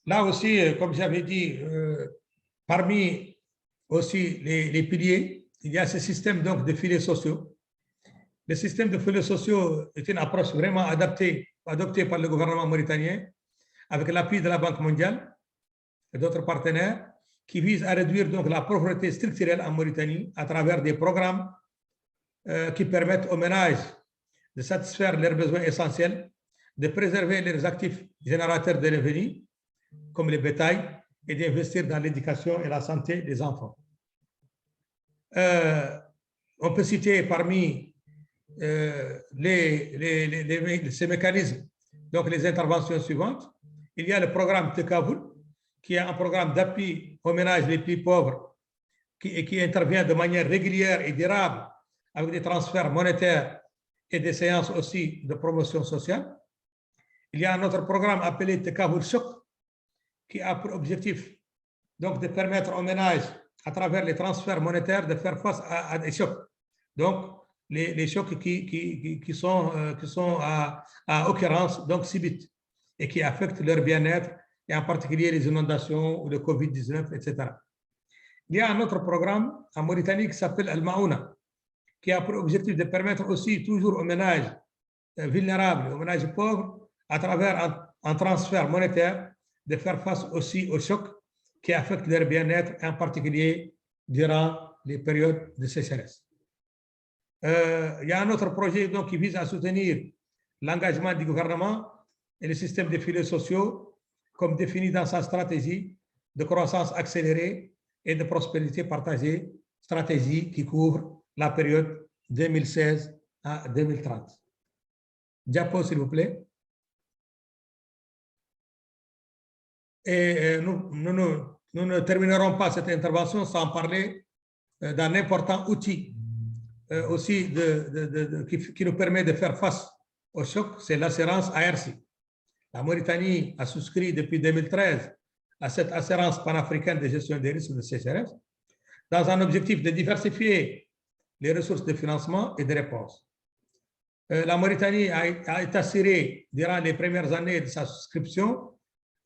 Là aussi, comme j'avais dit, parmi aussi les piliers, il y a ce système donc de filets sociaux. Le système de filets sociaux est une approche vraiment adoptée par le gouvernement mauritanien avec l'appui de la Banque mondiale et d'autres partenaires qui visent à réduire donc la pauvreté structurelle en Mauritanie à travers des programmes qui permettent aux ménages de satisfaire leurs besoins essentiels, de préserver leurs actifs générateurs de revenus, comme les bétails, et d'investir dans l'éducation et la santé des enfants. On peut citer parmi ces mécanismes donc les interventions suivantes. Il y a le programme Tekavoul, qui est un programme d'appui aux ménages les plus pauvres qui intervient de manière régulière et durable avec des transferts monétaires et des séances aussi de promotion sociale. Il y a un autre programme appelé Tekavoul Choc, qui a pour objectif donc de permettre aux ménages, à travers les transferts monétaires, de faire face à des chocs. Donc, les chocs qui sont à occurrence donc subites et qui affectent leur bien-être, et en particulier les inondations ou le Covid-19, etc. Il y a un autre programme en Mauritanie qui s'appelle Al-Maouna, qui a pour objectif de permettre aussi toujours aux ménages vulnérables, aux ménages pauvres, à travers en transfert monétaire, de faire face aussi aux chocs qui affectent leur bien-être, en particulier durant les périodes de sécheresse. Il y a un autre projet donc, qui vise à soutenir l'engagement du gouvernement et le système de filets sociaux, comme défini dans sa stratégie de croissance accélérée et de prospérité partagée, stratégie qui couvre la période 2016 à 2030. Diapo, s'il vous plaît. Et nous ne terminerons pas cette intervention sans parler d'un important outil aussi qui nous permet de faire face au choc, c'est l'assurance ARC. La Mauritanie a souscrit depuis 2013 à cette assurance panafricaine de gestion des risques de sécheresse dans un objectif de diversifier les ressources de financement et de réponse. La Mauritanie a été assurée durant les premières années de sa souscription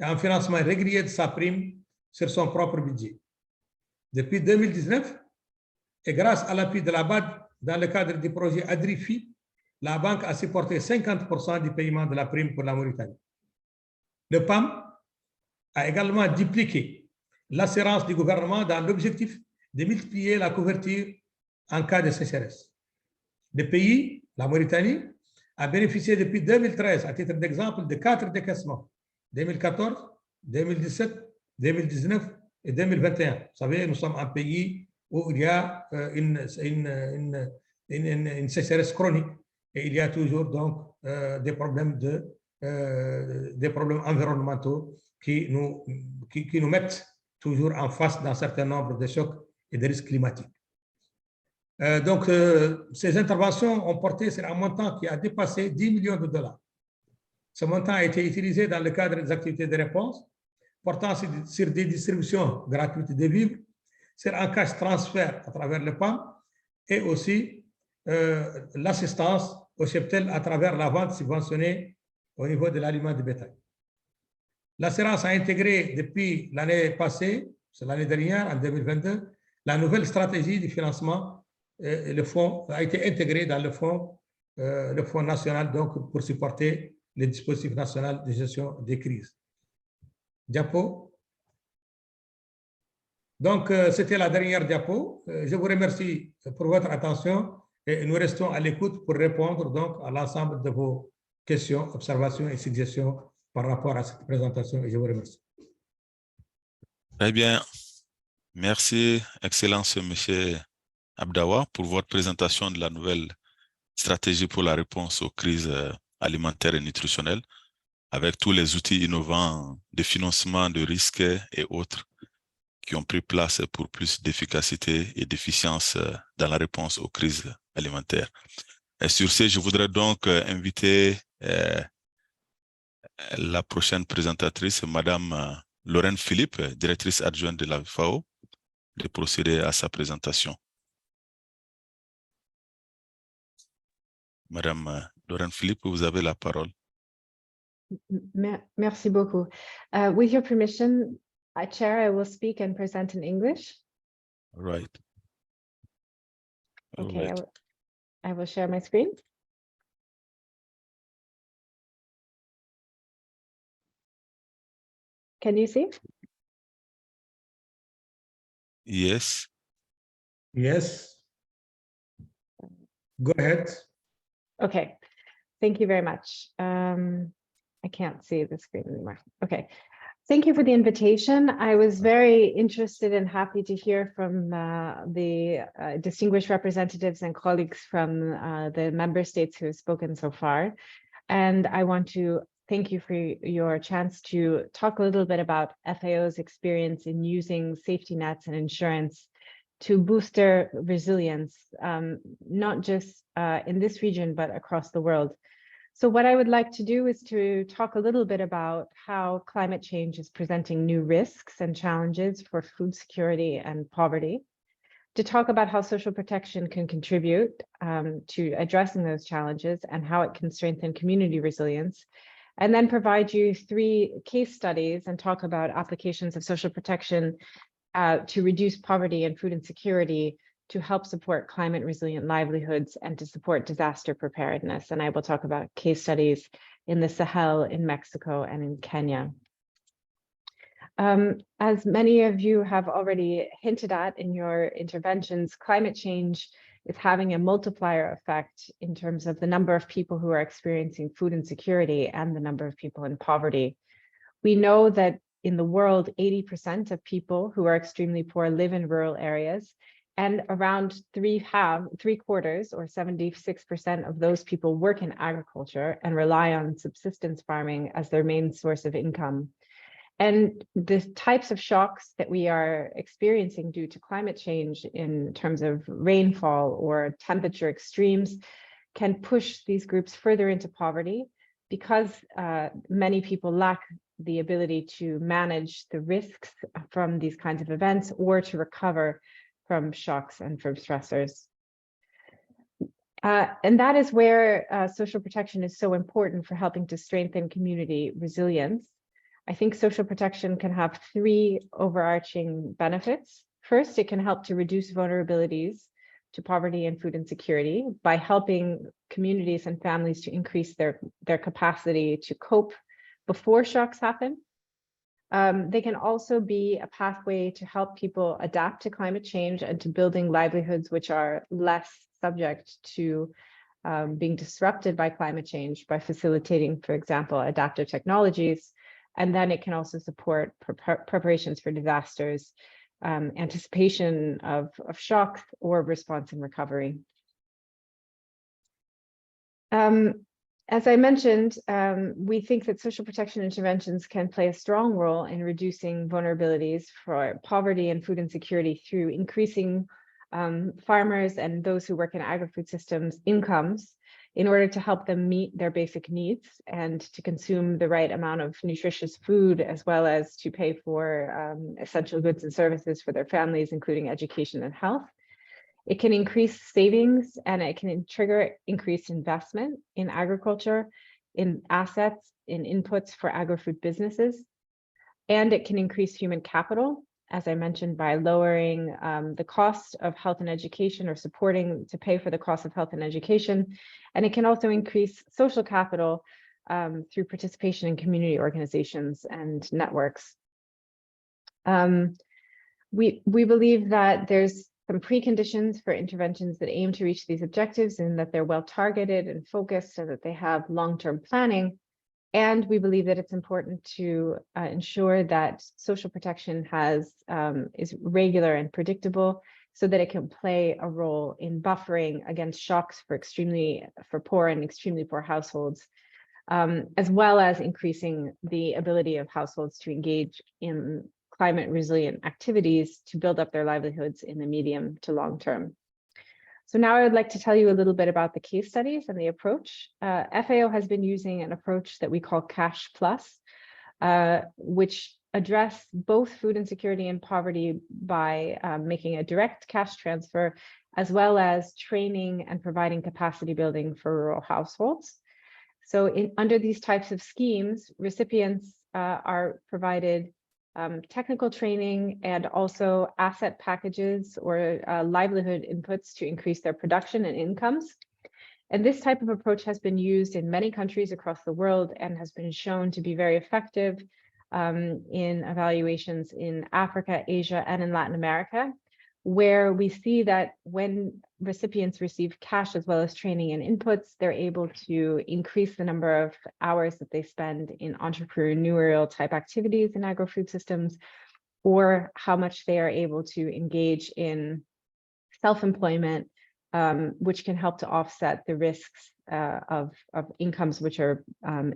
et un financement régulier de sa prime sur son propre budget. Depuis 2019, et grâce à l'appui de la BAD dans le cadre du projet ADRIFI, la banque a supporté 50% du paiement de la prime pour la Mauritanie. Le PAM a également dupliqué l'assurance du gouvernement dans l'objectif de multiplier la couverture en cas de sécheresse. Le pays, la Mauritanie, a bénéficié depuis 2013, à titre d'exemple, de 4 décaissements, 2014, 2017, 2019 et 2021. Vous savez, nous sommes un pays où il y a une sécheresse chronique et il y a toujours donc des problèmes environnementaux qui nous mettent toujours en face d'un certain nombre de chocs et de risques climatiques. Donc, ces interventions ont porté sur un montant qui a dépassé 10 millions de dollars. Ce montant a été utilisé dans le cadre des activités de réponse, portant sur des distributions gratuites de vivres, sur un cash transfert à travers le PAM et aussi l'assistance au cheptel à travers la vente subventionnée au niveau de l'aliment de bétail. L'assurance a intégré depuis l'année passée, c'est l'année dernière, en 2022, la nouvelle stratégie de financement. Le fonds a été intégré dans le fonds national donc, pour supporter les dispositifs nationaux de gestion des crises. Diapo. Donc, c'était la dernière diapo. Je vous remercie pour votre attention et nous restons à l'écoute pour répondre donc à l'ensemble de vos questions, observations et suggestions par rapport à cette présentation et je vous remercie. Très bien. Merci, Excellence, Monsieur Abdawa, pour votre présentation de la nouvelle stratégie pour la réponse aux crises alimentaires et nutritionnelles avec tous les outils innovants de financement de risques et autres qui ont pris place pour plus d'efficacité et d'efficience dans la réponse aux crises alimentaires. Et sur ce, je voudrais donc inviter la prochaine présentatrice, Madame Lorraine Philippe, directrice adjointe de la FAO, de procéder à sa présentation. Madame Lorraine Philippe, vous avez la parole. Merci beaucoup. With your permission, Chair, I will speak and present in English. Right. Okay, Right. I will share my screen. Can you see? Yes. Yes. Go ahead. Okay, thank you very much. I can't see the screen anymore. Okay, thank you for the invitation. I was very interested and happy to hear from the distinguished representatives and colleagues from the member states who have spoken so far. And I want to thank you for your chance to talk a little bit about FAO's experience in using safety nets and insurance to boost their resilience, not just in this region, but across the world. So what I would like to do is to talk a little bit about how climate change is presenting new risks and challenges for food security and poverty, to talk about how social protection can contribute to addressing those challenges and how it can strengthen community resilience, and then provide you 3 case studies and talk about applications of social protection to reduce poverty and food insecurity to help support climate resilient livelihoods and to support disaster preparedness. And I will talk about case studies in the Sahel, in Mexico, and in Kenya. As many of you have already hinted at in your interventions, climate change is having a multiplier effect in terms of the number of people who are experiencing food insecurity and the number of people in poverty. We know that in the world, 80% of people who are extremely poor live in rural areas, and around three quarters or 76% of those people work in agriculture and rely on subsistence farming as their main source of income. And the types of shocks that we are experiencing due to climate change in terms of rainfall or temperature extremes can push these groups further into poverty because many people lack the ability to manage the risks from these kinds of events or to recover from shocks and from stressors. And that is where social protection is so important for helping to strengthen community resilience. I think social protection can have three overarching benefits. First, it can help to reduce vulnerabilities to poverty and food insecurity by helping communities and families to increase their capacity to cope before shocks happen. They can also be a pathway to help people adapt to climate change and to building livelihoods which are less subject to being disrupted by climate change by facilitating, for example, adaptive technologies. And then it can also support preparations for disasters, anticipation of shocks, or response and recovery. As I mentioned, we think that social protection interventions can play a strong role in reducing vulnerabilities for poverty and food insecurity through increasing farmers and those who work in agri-food systems incomes in order to help them meet their basic needs and to consume the right amount of nutritious food, as well as to pay for essential goods and services for their families, including education and health. It can increase savings and it can trigger increased investment in agriculture, in assets, in inputs for agri-food businesses. And it can increase human capital, as I mentioned, by lowering the cost of health and education or supporting to pay for the cost of health and education. And it can also increase social capital through participation in community organizations and networks. We believe that there's some preconditions for interventions that aim to reach these objectives and that they're well targeted and focused so that they have long-term planning. And we believe that it's important to ensure that social protection is regular and predictable so that it can play a role in buffering against shocks for poor and extremely poor households, as well as increasing the ability of households to engage in climate resilient activities to build up their livelihoods in the medium to long term. So now I would like to tell you a little bit about the case studies and the approach. FAO has been using an approach that we call Cash Plus, which address both food insecurity and poverty by making a direct cash transfer, as well as training and providing capacity building for rural households. So under these types of schemes, recipients are provided technical training and also asset packages or livelihood inputs to increase their production and incomes. And this type of approach has been used in many countries across the world and has been shown to be very effective in evaluations in Africa, Asia, and in Latin America, where we see that when recipients receive cash as well as training and inputs, they're able to increase the number of hours that they spend in entrepreneurial type activities in agri-food systems, or how much they are able to engage in self-employment, which can help to offset the risks of incomes which are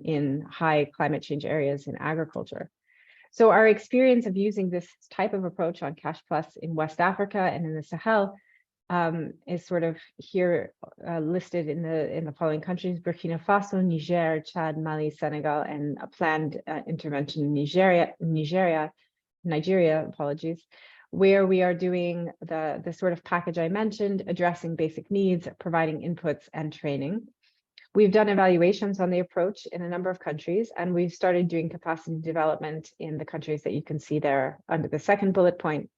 in high climate change areas in agriculture. So our experience of using this type of approach on Cash Plus in West Africa and in the Sahel is sort of here listed in the following countries: Burkina Faso, Niger, Chad, Mali, Senegal, and a planned intervention in Nigeria, apologies, where we are doing the sort of package I mentioned, addressing basic needs, providing inputs and training. We've done evaluations on the approach in a number of countries, and we've started doing capacity development in the countries that you can see there under the second bullet point.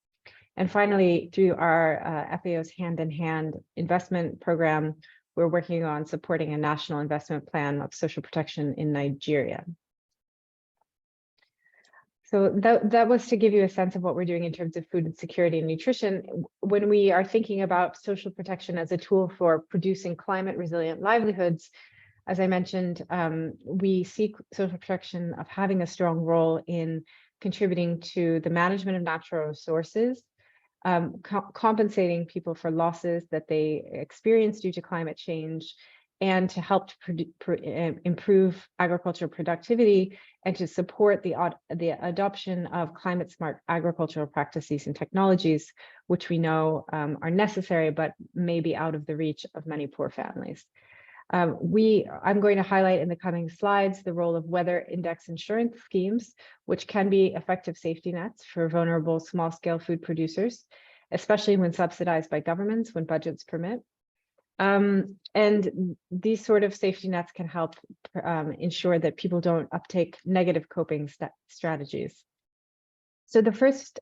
And finally, through our FAO's hand-in-hand investment program, we're working on supporting a national investment plan of social protection in Nigeria. So that was to give you a sense of what we're doing in terms of food security and nutrition. When we are thinking about social protection as a tool for producing climate resilient livelihoods, as I mentioned, we see social protection of having a strong role in contributing to the management of natural resources, compensating people for losses that they experience due to climate change, and to help improve agricultural productivity and to support the adoption of climate smart agricultural practices and technologies, which we know are necessary, but may be out of the reach of many poor families. I'm going to highlight in the coming slides the role of weather index insurance schemes, which can be effective safety nets for vulnerable small-scale food producers, especially when subsidized by governments when budgets permit. And these sort of safety nets can help ensure that people don't uptake negative coping strategies. So the first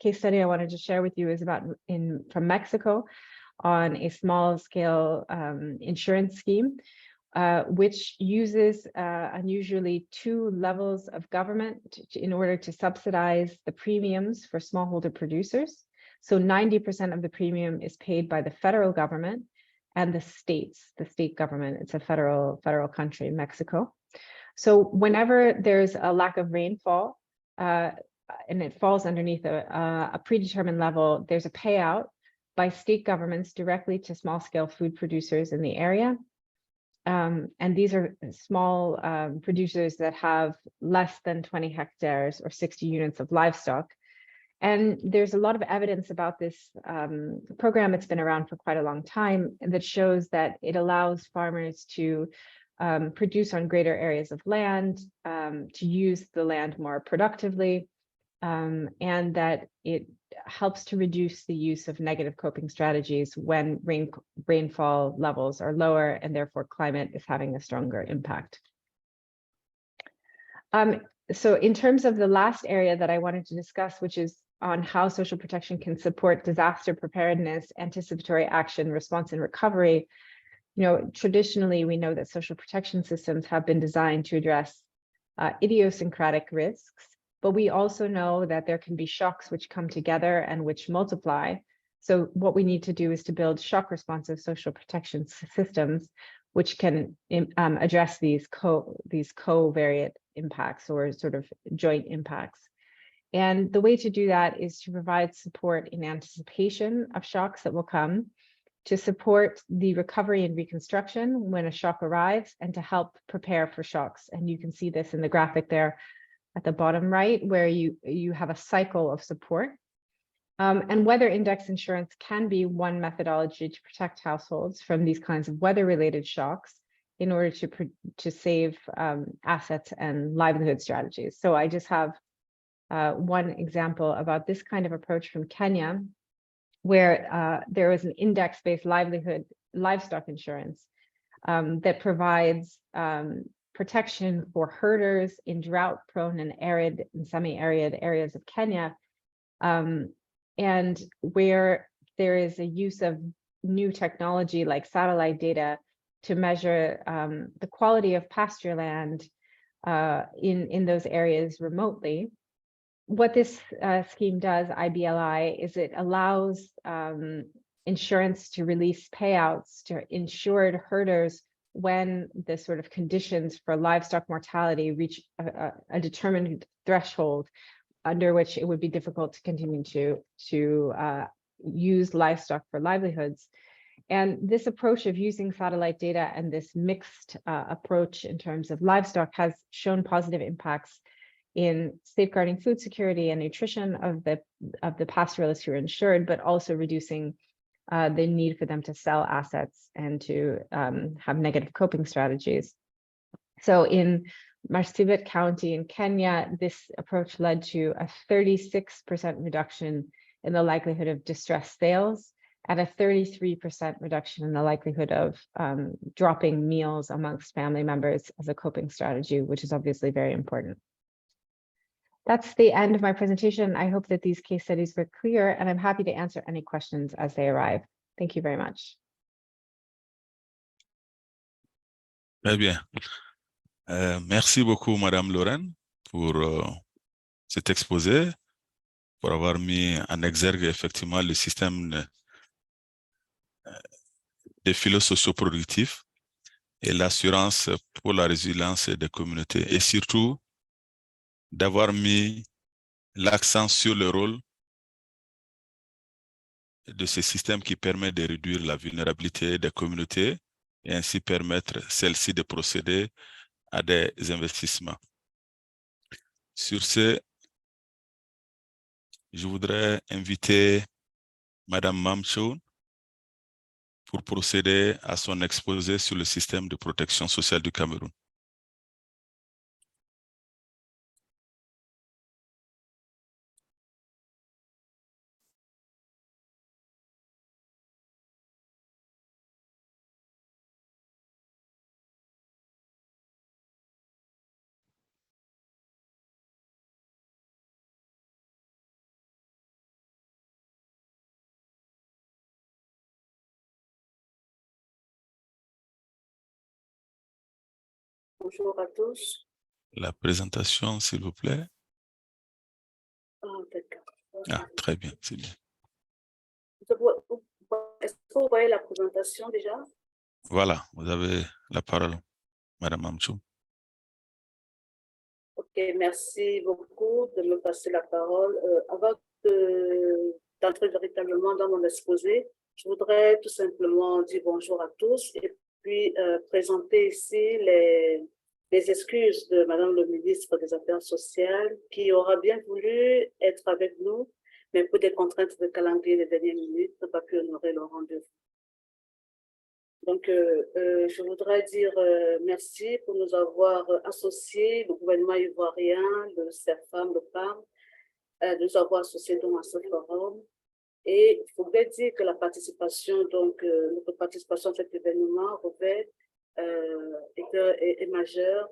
case study I wanted to share with you is from Mexico on a small scale insurance scheme, which uses unusually 2 levels of government in order to subsidize the premiums for smallholder producers. So 90% of the premium is paid by the federal government and the state government. It's a federal country, Mexico. So whenever there's a lack of rainfall and it falls underneath a predetermined level, there's a payout by state governments directly to small scale food producers in the area. And these are small producers that have less than 20 hectares or 60 units of livestock. And there's a lot of evidence about this program. It's been around for quite a long time that shows that it allows farmers to produce on greater areas of land, to use the land more productively, and that it helps to reduce the use of negative coping strategies when rainfall levels are lower and therefore climate is having a stronger impact. So in terms of the last area that I wanted to discuss, which is on how social protection can support disaster preparedness, anticipatory action, response, and recovery. Traditionally, we know that social protection systems have been designed to address idiosyncratic risks, but we also know that there can be shocks which come together and which multiply. So what we need to do is to build shock responsive social protection systems, which can address these covariate impacts or sort of joint impacts. And the way to do that is to provide support in anticipation of shocks that will come, to support the recovery and reconstruction when a shock arrives, and to help prepare for shocks. And you can see this in the graphic there at the bottom right, where you have a cycle of support. And weather index insurance can be one methodology to protect households from these kinds of weather-related shocks in order to save assets and livelihood strategies. So I just have one example about this kind of approach from Kenya, where there is an index-based livestock insurance that provides protection for herders in drought-prone and arid and semi-arid areas of Kenya, and where there is a use of new technology like satellite data to measure the quality of pasture land in those areas remotely. What this scheme does, IBLI, is it allows insurance to release payouts to insured herders when the sort of conditions for livestock mortality reach a determined threshold under which it would be difficult to continue to use livestock for livelihoods. And this approach of using satellite data and this mixed approach in terms of livestock has shown positive impacts in safeguarding food security and nutrition of the pastoralists who are insured, but also reducing the need for them to sell assets and to have negative coping strategies. So in Marsabit County in Kenya, this approach led to a 36% reduction in the likelihood of distressed sales and a 33% reduction in the likelihood of dropping meals amongst family members as a coping strategy, which is obviously very important. that's the end of my presentation. I hope that these case studies were clear, and I'm happy to answer any questions as they arrive. Thank you very much. Très bien. Merci beaucoup, Madame Lorraine, pour cet exposé, pour avoir mis en exergue effectivement le système des filets socioproductifs et l'assurance pour la résilience des communautés, et surtout d'avoir mis l'accent sur le rôle de ce système qui permet de réduire la vulnérabilité des communautés et ainsi permettre celles-ci de procéder à des investissements. Sur ce, je voudrais inviter Madame Mamchoun pour procéder à son exposé sur le système de protection sociale du Cameroun. Bonjour à tous. La présentation, s'il vous plaît. Oh, d'accord. Ah, très bien, c'est bien. Est-ce que vous voyez la présentation déjà? Voilà, vous avez la parole, Madame Mamchoun. Ok, merci beaucoup de me passer la parole. Avant d'entrer véritablement dans mon exposé, je voudrais tout simplement dire bonjour à tous et puis présenter ici les excuses de Madame le ministre des Affaires sociales qui aura bien voulu être avec nous, mais pour des contraintes de calendrier de dernière minute, n'a pas pu honorer le rendez-vous. Donc, je voudrais dire merci pour nous avoir associés, le gouvernement ivoirien, le CERFAM, le PAM, de nous avoir associés donc à ce forum. Et il faudrait dire que la participation, donc notre participation à cet événement revêt est majeure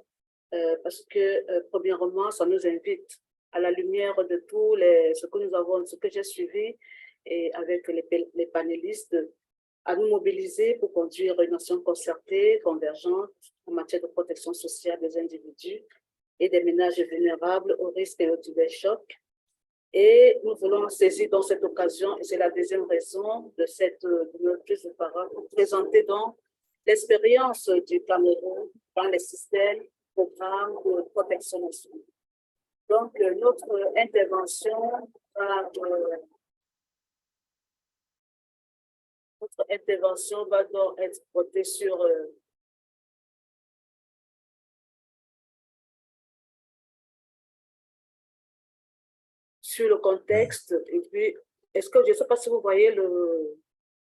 parce que, premièrement, ça nous invite à la lumière de tout ce que j'ai suivi et avec les panélistes, à nous mobiliser pour conduire une action concertée, convergente en matière de protection sociale des individus et des ménages vulnérables aux risques et aux divers chocs. Et nous voulons saisir dans cette occasion, et c'est la deuxième raison de notre prise de parole, pour présenter donc l'expérience du Cameroun dans les systèmes, programmes de protection nationale. Donc, notre intervention va donc être portée sur le contexte. Et puis, je ne sais pas si vous voyez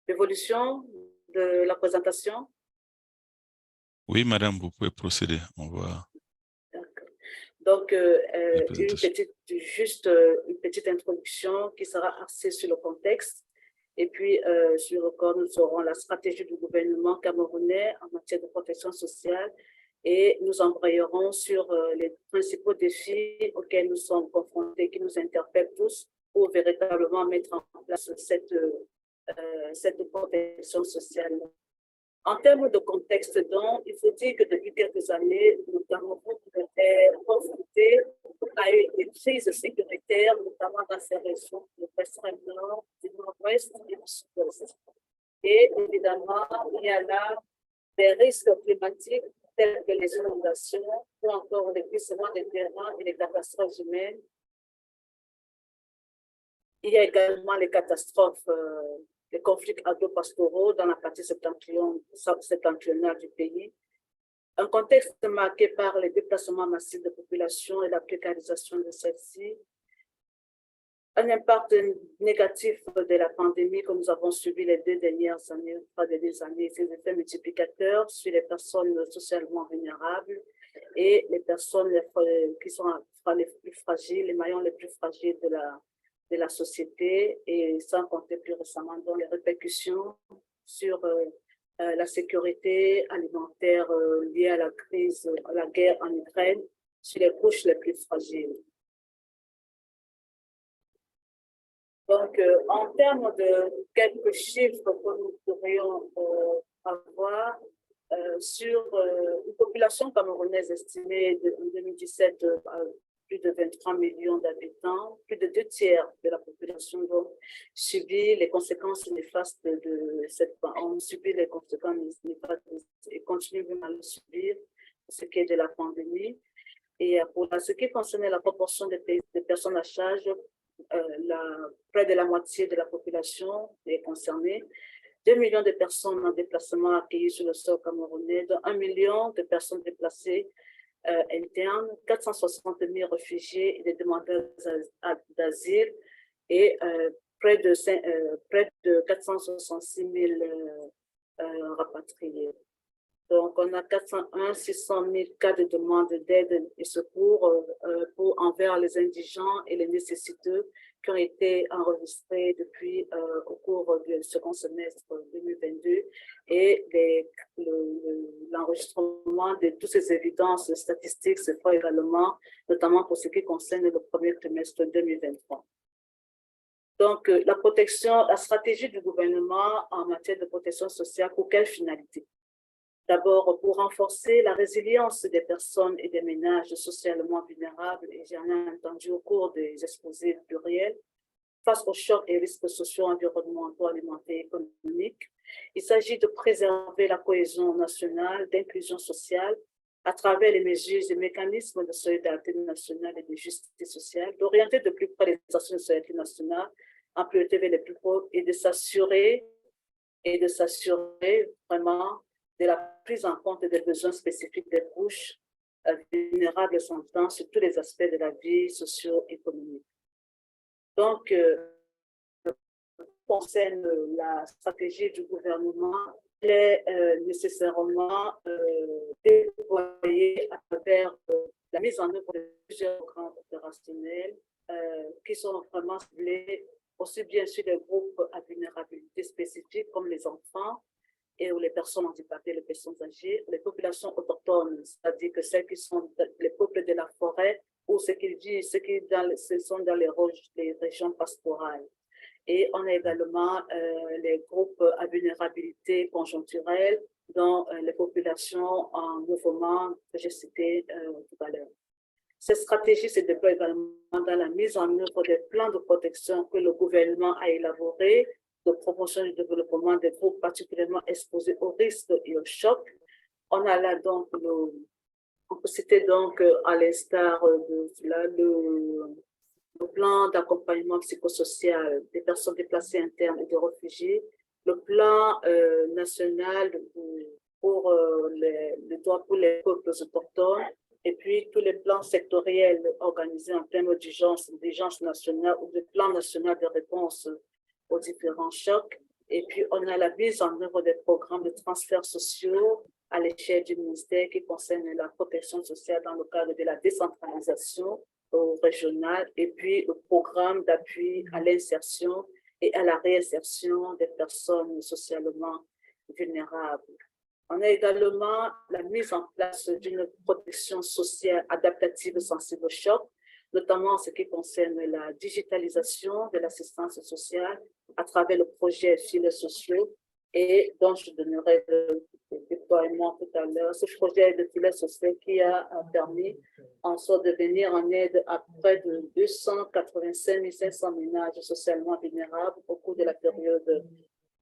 l'évolution de la présentation. Oui, madame, vous pouvez procéder. On va... Donc, une petite introduction qui sera axée sur le contexte. Et puis, sur le corps, nous aurons la stratégie du gouvernement camerounais en matière de protection sociale et nous embrayerons sur les principaux défis auxquels nous sommes confrontés, qui nous interpellent tous pour véritablement mettre en place cette protection sociale. En termes de contexte, donc, il faut dire que depuis quelques années, le Cameroun est confronté à une crise sécuritaire, notamment dans ces régions de l'extrême nord, du nord-ouest et du sud-ouest. Et évidemment, il y a là des risques climatiques tels que les inondations ou encore l'épuisement des terrains et les catastrophes humaines. Il y a également les catastrophes, les conflits agro-pastoraux dans la partie septentrionale du pays. Un contexte marqué par les déplacements massifs de population et la précarisation de celle-ci. Un impact négatif de la pandémie que nous avons subi les 3 dernières années, ses effets multiplicateurs sur les personnes socialement vulnérables et les personnes qui sont les plus fragiles, les maillons les plus fragiles de la société, et sans compter plus récemment dans les répercussions sur la sécurité alimentaire liée à la guerre en Ukraine, sur les couches les plus fragiles. Donc, en termes de quelques chiffres que nous pourrions avoir sur une population camerounaise estimée en 2017 à plus de 23 millions d'habitants, plus de 2/3 de la population donc, subit les conséquences néfastes de cette pandémie. On subit les conséquences néfastes et continue à le subir, ce qui est de la pandémie. Et pour ce qui concerne la proportion des personnes à charge, près de la moitié de la population est concernée. 2 millions de personnes en déplacement accueillies sur le sol camerounais, dont 1 million de personnes déplacées internes, 460 000 réfugiés et des demandeurs d'asile et près de 466 000 rapatriés. Donc, on a 600 000 cas de demande d'aide et secours envers les indigents et les nécessiteux qui ont été enregistrés depuis au cours du second semestre 2022 et l'enregistrement de toutes ces évidences statistiques se fait également, notamment pour ce qui concerne le premier trimestre 2023. Donc, la stratégie du gouvernement en matière de protection sociale, pour quelle finalité? D'abord, pour renforcer la résilience des personnes et des ménages socialement vulnérables, et j'en ai entendu au cours des exposés pluriels, face aux chocs et risques sociaux, environnementaux, alimentaires et économiques. Il s'agit de préserver la cohésion nationale, d'inclusion sociale, à travers les mesures et mécanismes de solidarité nationale et de justice sociale, d'orienter de plus près les actions de solidarité nationale en priorité vers les plus pauvres et de s'assurer vraiment de la prise en compte des besoins spécifiques des couches vulnérables et sensibles sur tous les aspects de la vie socio-économique. Donc, concerne la stratégie du gouvernement, elle est nécessairement déployée à travers la mise en œuvre de plusieurs programmes opérationnels qui sont vraiment ciblés aussi bien sur des groupes à vulnérabilité spécifique comme les enfants, et ou les personnes handicapées, les personnes âgées, les populations autochtones, c'est-à-dire que celles qui sont les peuples de la forêt ou ceux qui sont dans les régions pastorales. Et on a également les groupes à vulnérabilité conjoncturelle, dont les populations en mouvement que j'ai cité tout à l'heure. Cette stratégie se déploie également dans la mise en œuvre des plans de protection que le gouvernement a élaborés, de promotion du développement des groupes particulièrement exposés aux risques et aux chocs. On a là donc, on peut citer donc à l'instar de cela, le plan d'accompagnement psychosocial des personnes déplacées internes et des réfugiés, le plan national pour les droits pour les peuples autochtones, et puis tous les plans sectoriels organisés en termes d'urgence nationale ou de plan national de réponse aux différents chocs. Et puis, on a la mise en œuvre des programmes de transferts sociaux à l'échelle du ministère qui concernent la protection sociale dans le cadre de la décentralisation régionale, et puis le programme d'appui à l'insertion et à la réinsertion des personnes socialement vulnérables. On a également la mise en place d'une protection sociale adaptative sensible au choc, notamment en ce qui concerne la digitalisation de l'assistance sociale à travers le projet Filets sociaux, et dont je donnerai le déploiement tout à l'heure. Ce projet de filets sociaux qui a permis en sorte de venir en aide à près de 285 500 ménages socialement vulnérables au cours de la période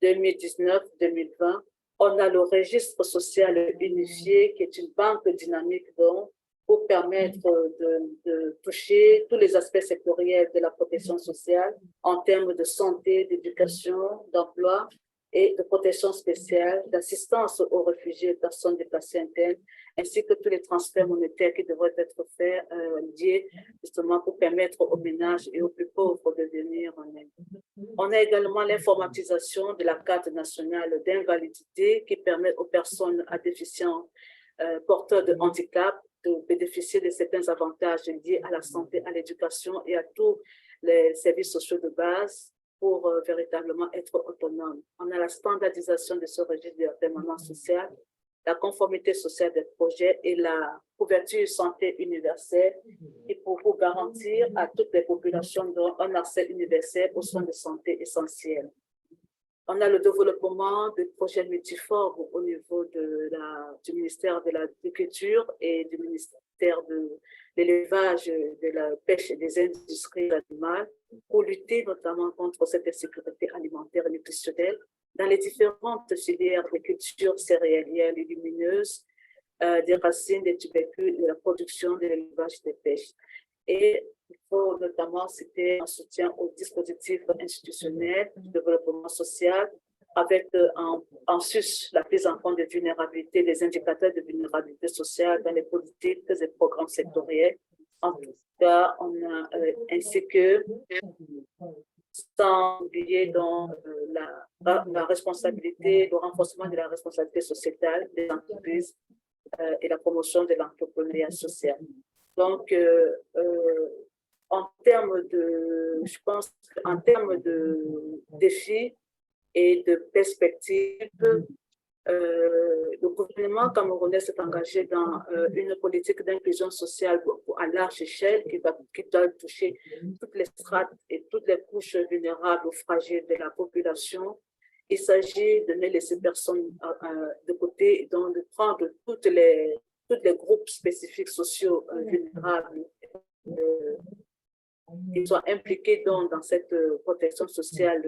2019-2020. On a le registre social unifié qui est une banque dynamique donc, pour permettre de toucher tous les aspects sectoriels de la protection sociale en termes de santé, d'éducation, d'emploi et de protection spéciale, d'assistance aux réfugiés et personnes déplacées internes, ainsi que tous les transferts monétaires qui devraient être faits liés justement pour permettre aux ménages et aux plus pauvres de venir en aide. On a également l'informatisation de la carte nationale d'invalidité qui permet aux personnes à déficience porteurs de handicap de bénéficier de certains avantages liés à la santé, à l'éducation et à tous les services sociaux de base pour véritablement être autonomes. On a la standardisation de ce registre de la permanence sociale, la conformité sociale des projets et la couverture santé universelle et pour garantir à toutes les populations un accès universel aux soins de santé essentiels. On a le développement de projets multiformes au niveau du ministère de l'Agriculture et du ministère de l'Élevage, de la Pêche et des Industries animales pour lutter notamment contre cette insécurité alimentaire et nutritionnelle dans les différentes filières de cultures céréalières et lumineuses, des racines, des tubercules, de la production, de l'élevage, des pêches. Et il faut notamment citer un soutien au dispositif institutionnel du développement social avec en sus la prise en compte des vulnérabilités, des indicateurs de vulnérabilité sociale dans les politiques et programmes sectoriels. En tout cas, on a ainsi que sans oublier dans la responsabilité, le renforcement de la responsabilité sociétale des entreprises et la promotion de l'entrepreneuriat social. Donc, en termes de, je pense, en termes de défis et de perspectives, le gouvernement camerounais s'est engagé dans une politique d'inclusion sociale à large échelle qui doit toucher toutes les strates et toutes les couches vulnérables ou fragiles de la population. Il s'agit de ne laisser personne de côté, donc de prendre tous les groupes spécifiques sociaux vulnérables qui soient impliqués dans cette protection sociale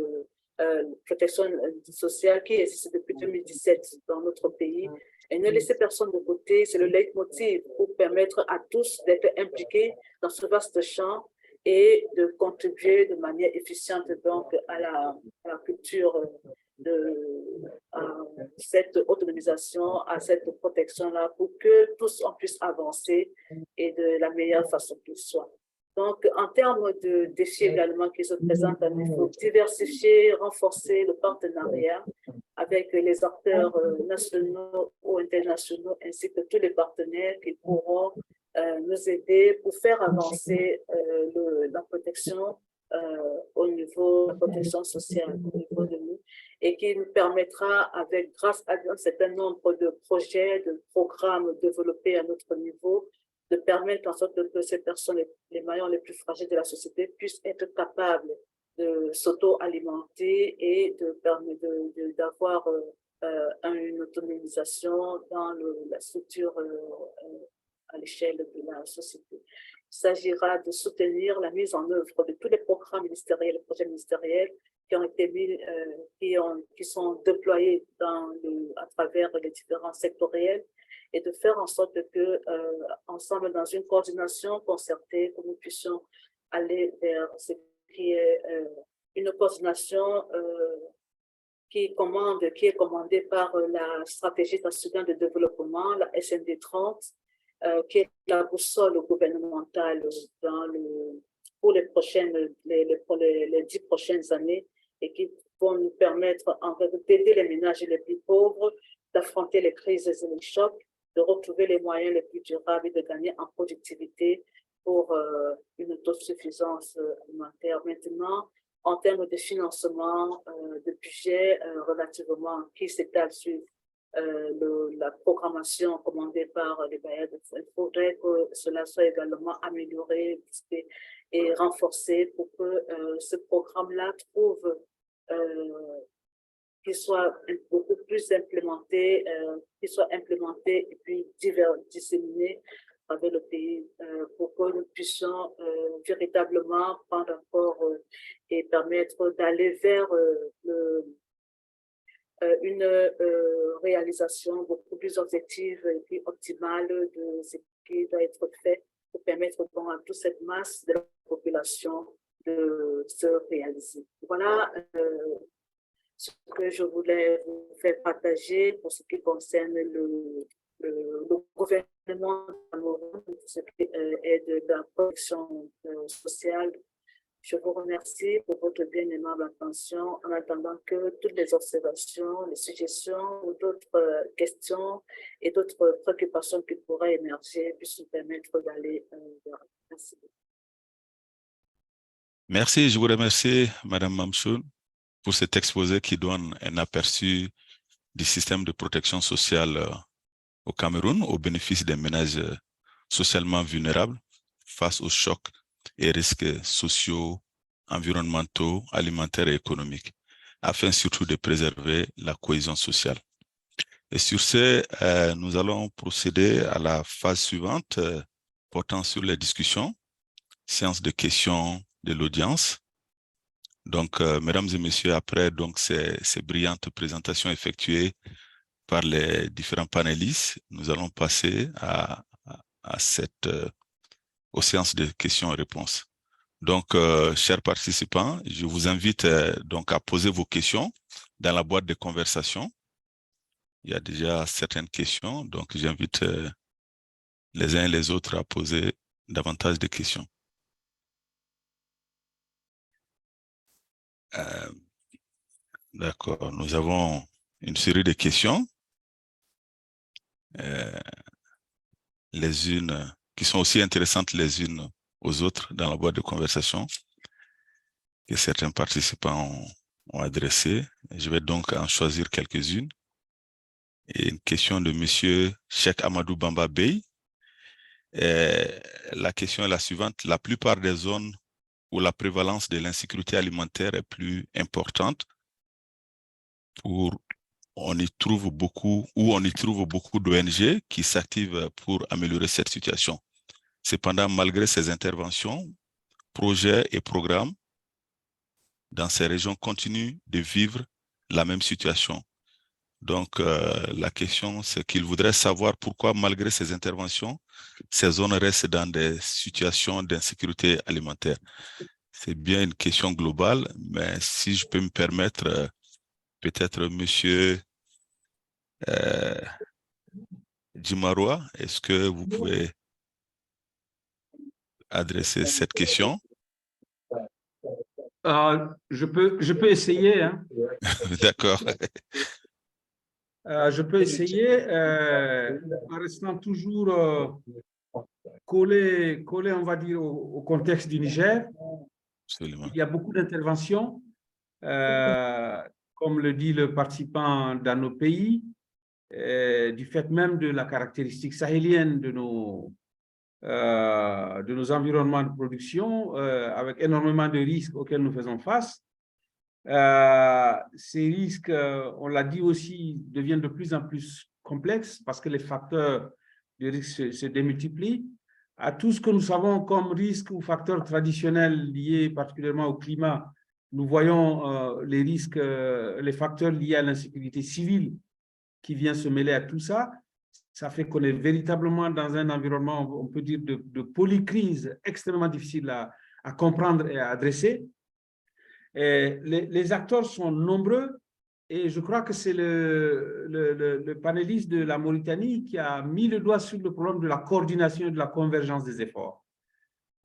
qui existe depuis 2017 dans notre pays. Et ne laisser personne de côté, c'est le leitmotiv pour permettre à tous d'être impliqués dans ce vaste champ et de contribuer de manière efficiente donc à la culture à cette autonomisation, à cette protection-là pour que tous on puisse avancer et de la meilleure façon qu'il soit. Donc, en termes de défis également qui se présentent, il faut diversifier, renforcer le partenariat avec les acteurs nationaux ou internationaux ainsi que tous les partenaires qui pourront nous aider pour faire avancer la protection au niveau de la protection sociale au niveau de nous et qui nous permettra, grâce à un certain nombre de projets, de programmes développés à notre niveau, de permettre en sorte que ces personnes, les maillons les plus fragiles de la société, puissent être capables de s'auto-alimenter et d'avoir une autonomisation dans la structure à l'échelle de la société. Il s'agira de soutenir la mise en œuvre de tous les programmes ministériels et projets ministériels qui ont été qui sont déployés à travers les différents sectoriels et de faire en sorte que, ensemble, dans une coordination concertée, que nous puissions aller vers ce qui est une coordination qui est commandée par la stratégie nationale de développement, la SND 30, qui est la boussole gouvernementale pour les 10 prochaines années et qui vont nous permettre en fait d'aider les ménages les plus pauvres, d'affronter les crises et les chocs, de retrouver les moyens les plus durables et de gagner en productivité pour une autosuffisance alimentaire. Maintenant, en termes de financement, de budget relativement qui s'étale sur la programmation commandée par les bailleurs de fonds, il faudrait que cela soit également amélioré et renforcé pour que ce programme-là trouve qu'il soit beaucoup plus implémenté, et puis disséminé avec le pays pour que nous puissions véritablement prendre encore et permettre d'aller vers une réalisation beaucoup plus objective et plus optimale de ce qui doit être fait pour permettre à toute cette masse de la population de se réaliser. Voilà ce que je voulais vous faire partager pour ce qui concerne le gouvernement camerounais, ce qui est de la protection sociale. Je vous remercie pour votre bien aimable attention en attendant que toutes les observations, les suggestions ou d'autres questions et d'autres préoccupations qui pourraient émerger puissent nous permettre d'aller vers. Merci. Merci, je vous remercie, Madame Mamchoun, pour cet exposé qui donne un aperçu du système de protection sociale au Cameroun au bénéfice des ménages socialement vulnérables face aux chocs et risques sociaux, environnementaux, alimentaires et économiques, afin surtout de préserver la cohésion sociale. Et sur ce, nous allons procéder à la phase suivante portant sur les discussions, séance de questions de l'audience. Donc, mesdames et messieurs, après donc, ces brillantes présentations effectuées par les différents panélistes, nous allons passer aux séances de questions et réponses. Donc, chers participants, je vous invite donc à poser vos questions dans la boîte de conversation. Il y a déjà certaines questions, donc j'invite les uns et les autres à poser davantage de questions. D'accord, nous avons une série de questions, les unes qui sont aussi intéressantes les unes aux autres dans la boîte de conversation que certains participants ont adressées. Je vais donc en choisir quelques-unes. Et une question de monsieur Cheikh Amadou Bamba Bey. La question est la suivante. La plupart des zones où la prévalence de l'insécurité alimentaire est plus importante, on y trouve beaucoup d'ONG qui s'activent pour améliorer cette situation. Cependant, malgré ces interventions, projets et programmes dans ces régions continuent de vivre la même situation. Donc, la question, c'est qu'il voudrait savoir pourquoi, malgré ces interventions, ces zones restent dans des situations d'insécurité alimentaire. C'est bien une question globale, mais si je peux me permettre, peut-être monsieur Djimaroua, est-ce que vous pouvez adresser cette question? Je peux essayer. Hein. D'accord. Je peux essayer en restant toujours collé, on va dire, au contexte du Niger. Absolument. Il y a beaucoup d'interventions, comme le dit le participant dans nos pays, du fait même de la caractéristique sahélienne de nos environnements de production, avec énormément de risques auxquels nous faisons face. Ces risques, on l'a dit aussi, deviennent de plus en plus complexes parce que les facteurs de risque se démultiplient. À tout ce que nous savons comme risques ou facteurs traditionnels liés particulièrement au climat, nous voyons les risques, les facteurs liés à l'insécurité civile qui vient se mêler à tout ça. Ça fait qu'on est véritablement dans un environnement, on peut dire, de polycrise extrêmement difficile à comprendre et à adresser. Et les acteurs sont nombreux et je crois que c'est le panéliste de la Mauritanie qui a mis le doigt sur le problème de la coordination et de la convergence des efforts.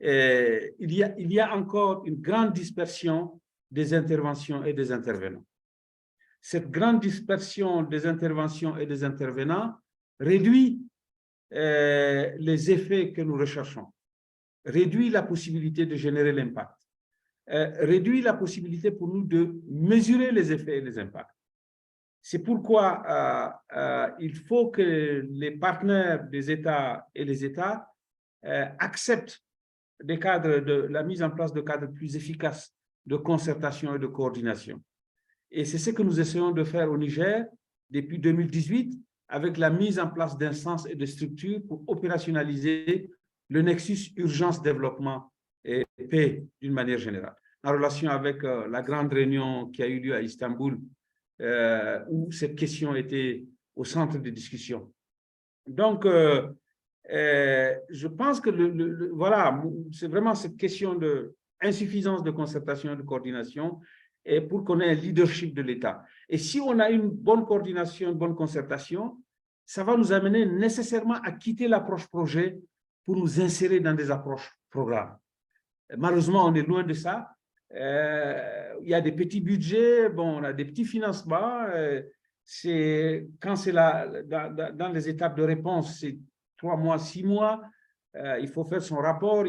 Et il y a encore une grande dispersion des interventions et des intervenants. Cette grande dispersion des interventions et des intervenants réduit les effets que nous recherchons, réduit la possibilité de générer l'impact. Réduit la possibilité pour nous de mesurer les effets et les impacts. C'est pourquoi il faut que les partenaires des États et les États acceptent des cadres la mise en place de cadres plus efficaces de concertation et de coordination. Et c'est ce que nous essayons de faire au Niger depuis 2018 avec la mise en place d'instances et de structures pour opérationnaliser le nexus urgence-développement et paix d'une manière générale, en relation avec la grande réunion qui a eu lieu à Istanbul, où cette question était au centre des discussions. Donc, je pense que voilà, c'est vraiment cette question d'insuffisance de concertation et de coordination et pour qu'on ait un leadership de l'État. Et si on a une bonne coordination, une bonne concertation, ça va nous amener nécessairement à quitter l'approche projet pour nous insérer dans des approches programmes. Malheureusement, on est loin de ça. Il y a des petits budgets, bon, on a des petits financements. Quand c'est dans les étapes de réponse, c'est 3 mois, 6 mois. Il faut faire son rapport,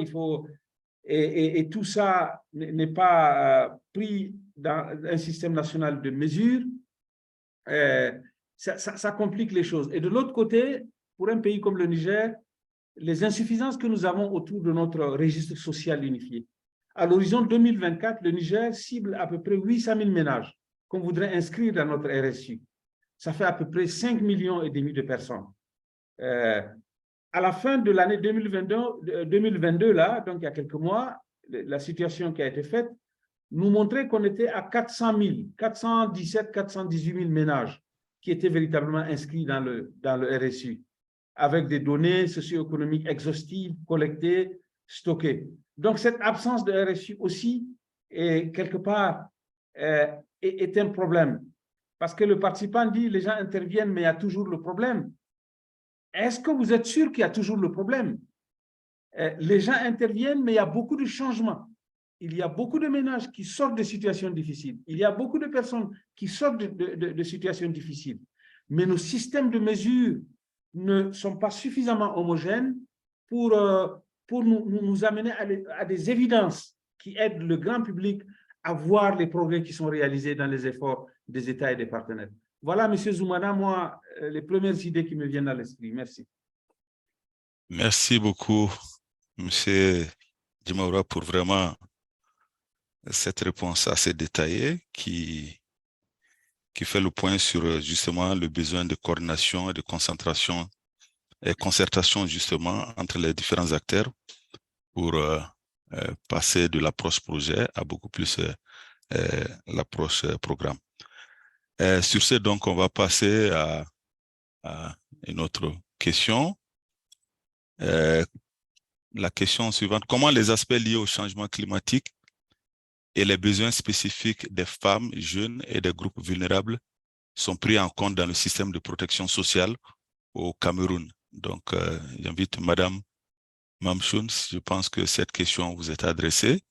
et tout ça n'est pas pris dans un système national de mesure. Ça complique les choses. Et de l'autre côté, pour un pays comme le Niger, les insuffisances que nous avons autour de notre registre social unifié. À l'horizon 2024, le Niger cible à peu près 800 000 ménages qu'on voudrait inscrire dans notre RSU. Ça fait à peu près 5,5 millions de personnes. À la fin de l'année 2022, là, donc il y a quelques mois, la situation qui a été faite nous montrait qu'on était à 400 000, 417, 418 000 ménages qui étaient véritablement inscrits dans le RSU, avec des données socio-économiques exhaustives, collectées, stockées. Donc, cette absence de RSU aussi, est, quelque part, est un problème. Parce que le participant dit, les gens interviennent, mais il y a toujours le problème. Est-ce que vous êtes sûr qu'il y a toujours le problème? Les gens interviennent, mais il y a beaucoup de changements. Il y a beaucoup de ménages qui sortent de situations difficiles. Il y a beaucoup de personnes qui sortent de situations difficiles. Mais nos systèmes de mesure ne sont pas suffisamment homogènes pour nous amener à des évidences qui aident le grand public à voir les progrès qui sont réalisés dans les efforts des États et des partenaires. Voilà, M. Zoumana, moi, les premières idées qui me viennent à l'esprit. Merci. Merci beaucoup, M. Djimaoura, pour vraiment cette réponse assez détaillée qui fait le point sur justement le besoin de coordination et de concentration et concertation justement entre les différents acteurs pour passer de l'approche projet à beaucoup plus l'approche programme. Sur ce, donc, on va passer à une autre question. La question suivante, comment les aspects liés au changement climatique et les besoins spécifiques des femmes, jeunes et des groupes vulnérables sont pris en compte dans le système de protection sociale au Cameroun? Donc, j'invite Madame Mamchoun, je pense que cette question vous est adressée.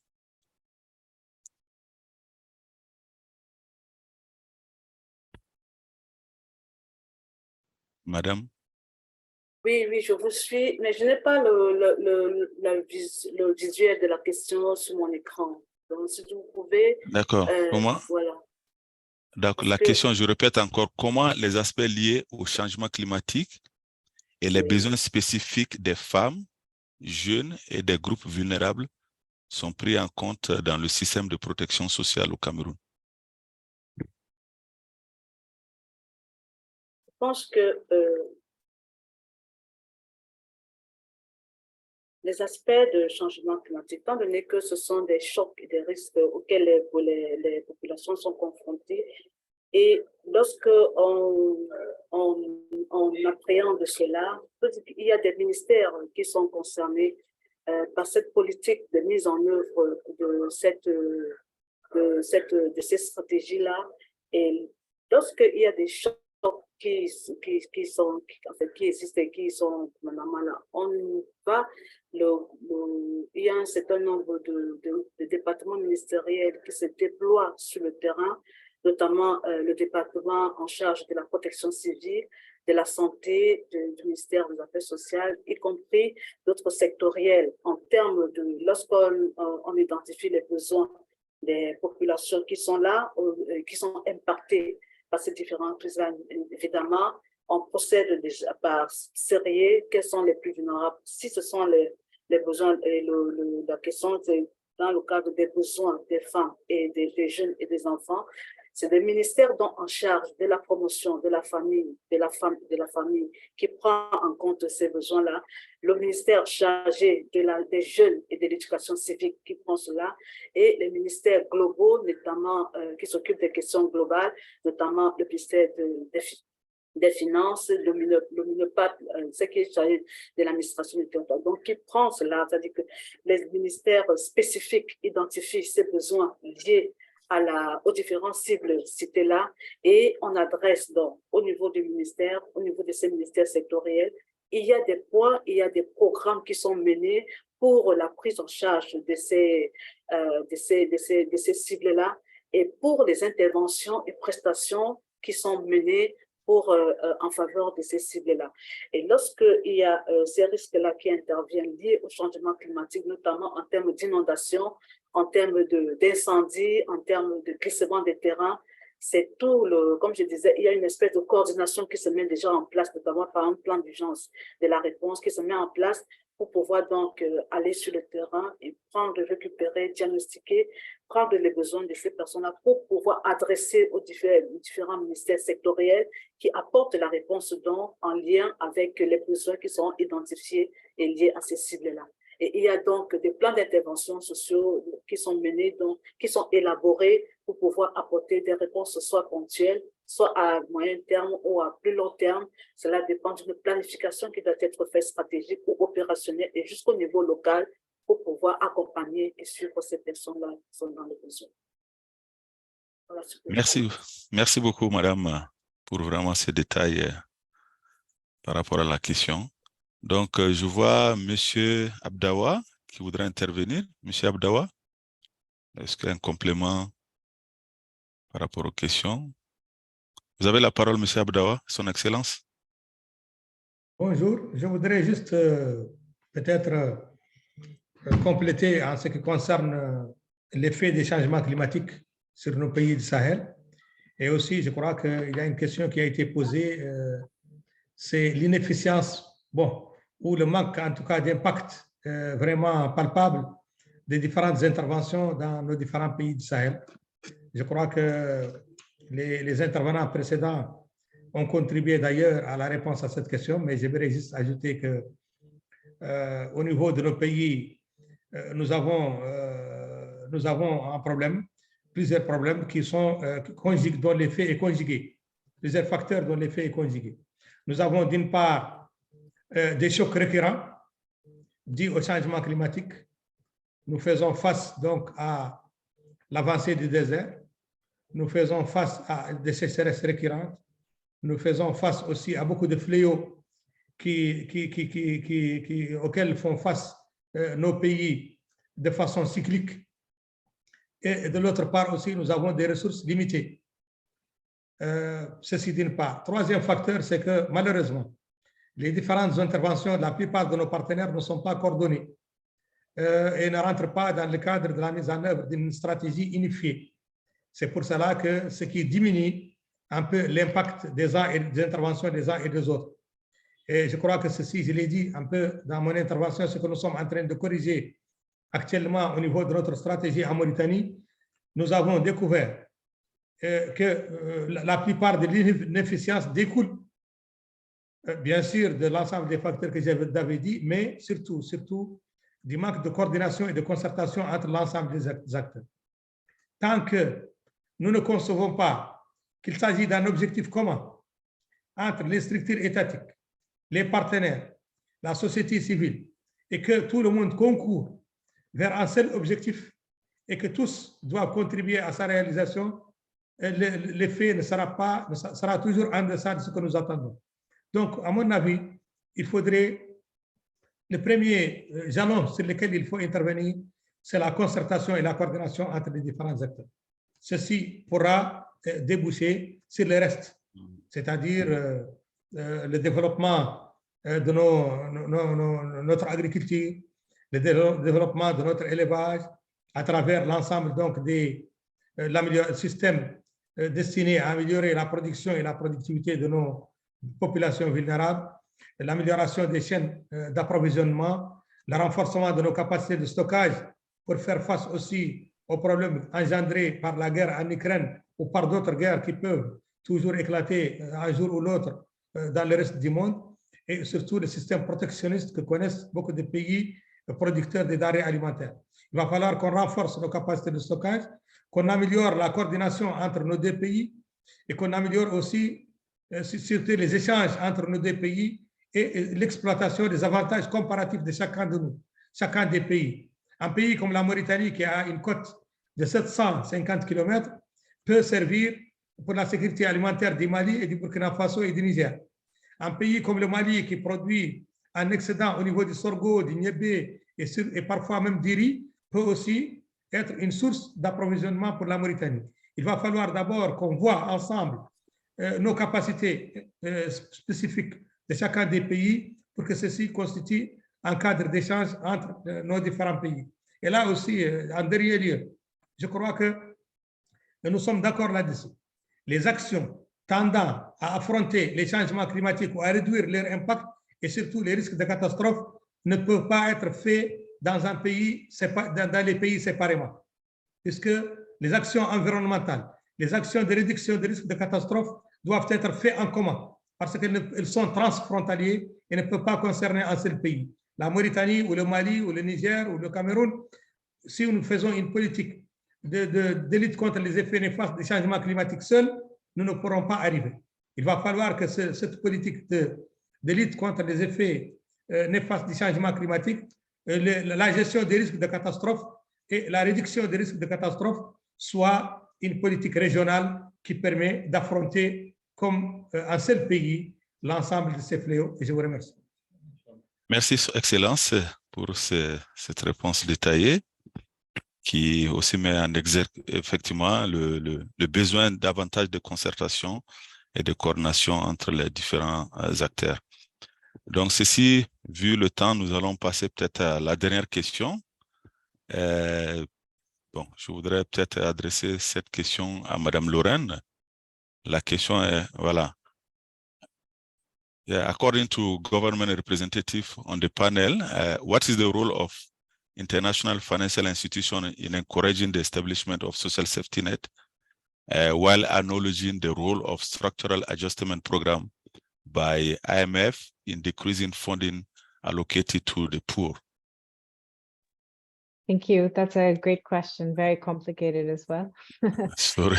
Madame? Oui, je vous suis, mais je n'ai pas le visuel de la question sur mon écran. Donc, si vous pouvez... D'accord. Comment? Voilà. Donc, la question, je répète encore, comment les aspects liés au changement climatique et les besoins spécifiques des femmes, jeunes et des groupes vulnérables sont pris en compte dans le système de protection sociale au Cameroun? Je pense que les aspects de changement climatique, étant donné que ce sont des chocs et des risques auxquels les populations sont confrontées, et lorsque on appréhende cela, il y a des ministères qui sont concernés par cette politique de mise en œuvre de ces stratégies-là. Et lorsqu'il y a des chocs qui existent et qui sont maintenant là, il y a un certain nombre de départements ministériels qui se déploient sur le terrain, notamment le département en charge de la protection civile, de la santé, du ministère des Affaires sociales, y compris d'autres sectoriels, en termes de, lorsqu'on identifie les besoins des populations qui sont là, qui sont impactées par ces différentes crises, évidemment, on procède déjà par série, quels sont les plus vulnérables. Si ce sont les besoins, et la question, c'est dans le cadre des besoins des femmes et des jeunes et des enfants, c'est des ministères dont en charge de la promotion de la famille, de la famille qui prend en compte ces besoins-là, le ministère chargé des jeunes et de l'éducation civique qui prend cela, et les ministères globaux, notamment qui s'occupent des questions globales, notamment le ministère des Finances, le MINEPAT, ce qui est chargé de l'administration du territoire. Donc, qui prend cela, c'est-à-dire que les ministères spécifiques identifient ces besoins liés aux différentes cibles citées là, et on adresse donc au niveau du ministère, au niveau de ces ministères sectoriels, il y a des points, il y a des programmes qui sont menés pour la prise en charge de ces cibles-là et pour les interventions et prestations qui sont menées en faveur de ces cibles-là. Et lorsqu'il y a ces risques-là qui interviennent liés au changement climatique, notamment en termes d'inondation, en termes d'incendie, en termes de glissement des terrains, c'est tout comme je disais, il y a une espèce de coordination qui se met déjà en place, notamment par un plan d'urgence de la réponse qui se met en place pour pouvoir donc aller sur le terrain et prendre, récupérer, diagnostiquer, prendre les besoins de ces personnes-là pour pouvoir adresser aux différents ministères sectoriels qui apportent la réponse donc en lien avec les besoins qui seront identifiés et liés à ces cibles-là. Et il y a donc des plans d'intervention sociaux qui sont menés, donc, qui sont élaborés pour pouvoir apporter des réponses soit ponctuelles, soit à moyen terme ou à plus long terme. Cela dépend d'une planification qui doit être faite stratégique ou opérationnelle et jusqu'au niveau local pour pouvoir accompagner et suivre ces personnes-là qui sont dans le besoin. Voilà ce que Merci beaucoup, madame, pour vraiment ces détails par rapport à la question. Donc, je vois M. Abdawa qui voudrait intervenir. M. Abdawa, est-ce qu'il y a un complément par rapport aux questions? Vous avez la parole, M. Abdawa, Son Excellence. Bonjour, je voudrais juste peut-être compléter en ce qui concerne l'effet des changements climatiques sur nos pays du Sahel. Et aussi, je crois qu'il y a une question qui a été posée, c'est l'inefficience, ou le manque en tout cas d'impact vraiment palpable des différentes interventions dans nos différents pays du Sahel. Je crois que les intervenants précédents ont contribué d'ailleurs à la réponse à cette question, mais j'aimerais juste ajouter que au niveau de nos pays, nous avons un problème, plusieurs problèmes qui sont conjugués, dont l'effet est conjugué, plusieurs facteurs dont l'effet est conjugué. Nous avons d'une part des chocs récurrents dus au changement climatique. Nous faisons face donc à l'avancée du désert. Nous faisons face à des sécheresses récurrentes. Nous faisons face aussi à beaucoup de fléaux auxquels font face nos pays de façon cyclique. Et de l'autre part aussi, nous avons des ressources limitées. Ceci d'une part. Troisième facteur, c'est que malheureusement, les différentes interventions de la plupart de nos partenaires ne sont pas coordonnées et ne rentrent pas dans le cadre de la mise en œuvre d'une stratégie unifiée. C'est pour cela que ce qui diminue un peu l'impact des interventions des uns et des autres. Et je crois que ceci, je l'ai dit un peu dans mon intervention, ce que nous sommes en train de corriger actuellement au niveau de notre stratégie en Mauritanie. Nous avons découvert que la plupart de l'inefficience découle bien sûr de l'ensemble des facteurs que j'avais dit, mais surtout du manque de coordination et de concertation entre l'ensemble des acteurs. Tant que nous ne concevons pas qu'il s'agit d'un objectif commun entre les structures étatiques, les partenaires, la société civile, et que tout le monde concourt vers un seul objectif et que tous doivent contribuer à sa réalisation, l'effet sera toujours en deçà de ce que nous attendons. Donc, à mon avis, il faudrait, le premier jalon sur lequel il faut intervenir, c'est la concertation et la coordination entre les différents acteurs. Ceci pourra déboucher sur le reste, c'est-à-dire le développement de notre agriculture, le développement de notre élevage à travers l'ensemble donc des systèmes destinés à améliorer la production et la productivité de nos populations vulnérables, l'amélioration des chaînes d'approvisionnement, le renforcement de nos capacités de stockage pour faire face aussi aux problèmes engendrés par la guerre en Ukraine ou par d'autres guerres qui peuvent toujours éclater un jour ou l'autre dans le reste du monde, et surtout le système protectionniste que connaissent beaucoup de pays producteurs de denrées alimentaires. Il va falloir qu'on renforce nos capacités de stockage, qu'on améliore la coordination entre nos deux pays et qu'on améliore aussi surtout les échanges entre nos deux pays et l'exploitation des avantages comparatifs de chacun de nous, chacun des pays. Un pays comme la Mauritanie, qui a une côte de 750 km, peut servir pour la sécurité alimentaire du Mali et du Burkina Faso et du Niger. Un pays comme le Mali, qui produit un excédent au niveau du sorgho, du niébé et parfois même du riz, peut aussi être une source d'approvisionnement pour la Mauritanie. Il va falloir d'abord qu'on voit ensemble nos capacités spécifiques de chacun des pays pour que ceci constitue un cadre d'échange entre nos différents pays. Et là aussi, en dernier lieu, je crois que nous sommes d'accord là-dessus. les actions tendant à affronter les changements climatiques ou à réduire leur impact et surtout les risques de catastrophe ne peuvent pas être faits dans les pays séparément, puisque les actions environnementales, les actions de réduction des risques de catastrophe doivent être faites en commun, parce qu'elles sont transfrontalières et ne peuvent pas concerner un seul pays. La Mauritanie ou le Mali ou le Niger ou le Cameroun, si nous faisons une politique de lutte contre les effets néfastes des changements climatiques seuls, nous ne pourrons pas arriver. Il va falloir que cette politique de lutte contre les effets néfastes du changement climatique, la gestion des risques de catastrophe et la réduction des risques de catastrophe soit une politique régionale qui permet d'affronter comme un seul pays l'ensemble de ces fléaux. Et je vous remercie. Merci, Excellence, pour cette réponse détaillée qui aussi met en exergue effectivement le besoin davantage de concertation et de coordination entre les différents acteurs. Donc, ceci, vu le temps, nous allons passer peut-être à la dernière question. Bon, je voudrais peut-être adresser cette question à Madame Lorraine. La question est, voilà. Yeah, according to government representative on the panel, what is the role of international financial institutions in encouraging the establishment of social safety net, while acknowledging the role of structural adjustment program by IMF in decreasing funding allocated to the poor? Thank you. That's a great question. Very complicated as well. Sorry.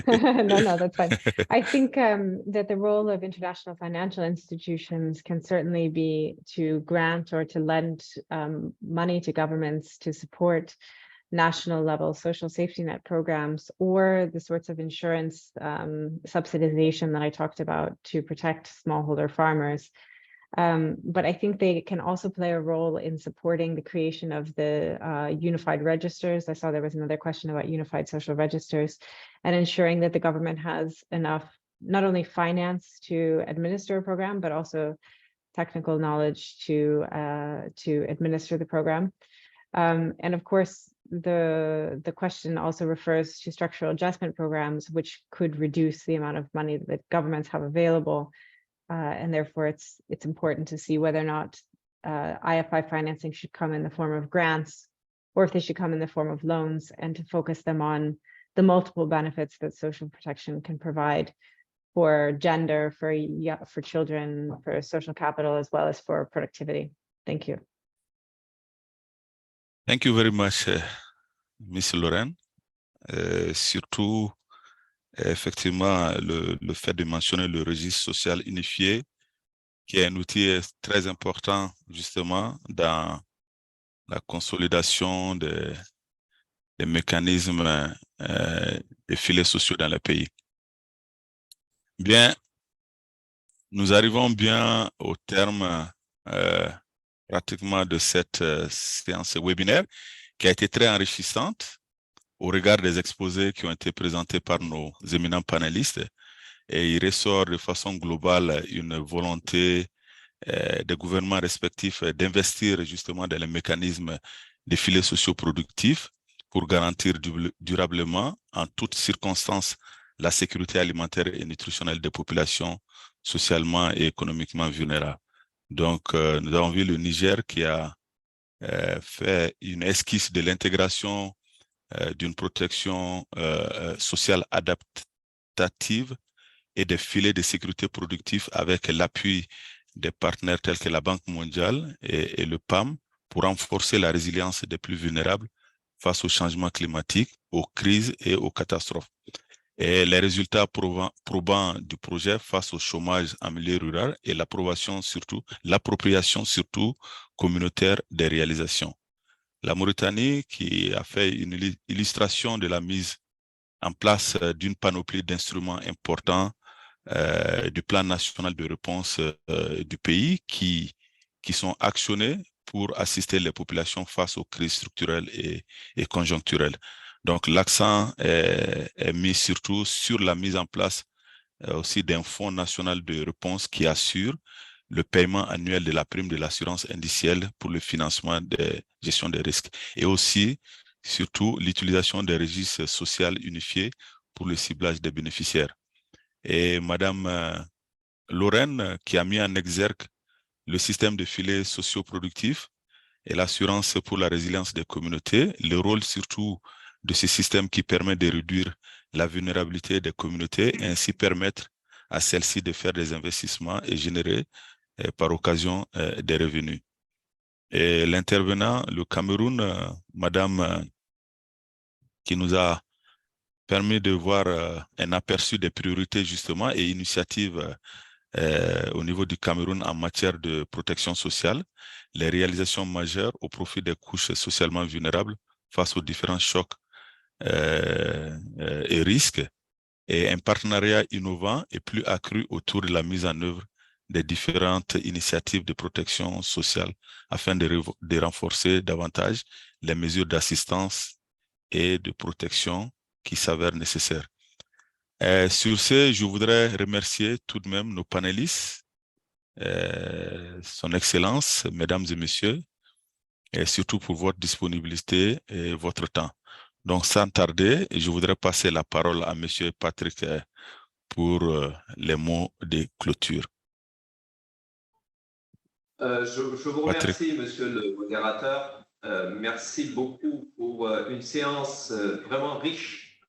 No, that's fine. I think that the role of international financial institutions can certainly be to grant or to lend money to governments to support national level social safety net programs, or the sorts of insurance subsidization that I talked about to protect smallholder farmers. But I think they can also play a role in supporting the creation of the unified registers. I saw there was another question about unified social registers, and ensuring that the government has enough, not only finance to administer a program, but also technical knowledge to administer the program. And of course, the question also refers to structural adjustment programs, which could reduce the amount of money that governments have available. And therefore, it's important to see whether or not IFI financing should come in the form of grants, or if they should come in the form of loans, and to focus them on the multiple benefits that social protection can provide for gender, for children, for social capital, as well as for productivity. Thank you. Thank you very much, Ms. Lorraine. Surtout, effectivement, le fait de mentionner le registre social unifié, qui est un outil très important, justement, dans la consolidation des mécanismes des filets sociaux dans le pays. Bien, nous arrivons bien au terme pratiquement de cette séance webinaire, qui a été très enrichissante au regard des exposés qui ont été présentés par nos éminents panélistes, et il ressort de façon globale une volonté des gouvernements respectifs d'investir justement dans les mécanismes des filets sociaux productifs pour garantir durablement, en toutes circonstances, la sécurité alimentaire et nutritionnelle des populations socialement et économiquement vulnérables. Donc, nous avons vu le Niger qui a fait une esquisse de l'intégration d'une protection sociale adaptative et des filets de sécurité productifs avec l'appui des partenaires tels que la Banque mondiale et le PAM pour renforcer la résilience des plus vulnérables face aux changements climatiques, aux crises et aux catastrophes. Et les résultats probants du projet face au chômage en milieu rural et l'appropriation surtout communautaire des réalisations. La Mauritanie, qui a fait une illustration de la mise en place d'une panoplie d'instruments importants du plan national de réponse du pays qui sont actionnés pour assister les populations face aux crises structurelles et conjoncturelles. Donc, l'accent est mis surtout sur la mise en place aussi d'un fonds national de réponse qui assure le paiement annuel de la prime de l'assurance indicielle pour le financement de gestion des risques, et aussi, surtout, l'utilisation des registres sociaux unifiés pour le ciblage des bénéficiaires. et Madame Lorraine, qui a mis en exergue le système de filets socio-productifs et l'assurance pour la résilience des communautés, le rôle surtout de ce système qui permet de réduire la vulnérabilité des communautés et ainsi permettre à celles-ci de faire des investissements et générer par occasion des revenus. Et l'intervenant, le Cameroun, Madame, qui nous a permis de voir un aperçu des priorités justement et initiatives au niveau du Cameroun en matière de protection sociale, les réalisations majeures au profit des couches socialement vulnérables face aux différents chocs et risques, et un partenariat innovant et plus accru autour de la mise en œuvre des différentes initiatives de protection sociale afin de renforcer davantage les mesures d'assistance et de protection qui s'avèrent nécessaires. Sur ce, je voudrais remercier tout de même nos panélistes, son Excellence, Mesdames et Messieurs, et surtout pour votre disponibilité et votre temps. Donc, sans tarder, je voudrais passer la parole à Monsieur Patrick pour les mots de clôture. Je vous remercie, Monsieur le modérateur. Merci beaucoup pour une séance vraiment riche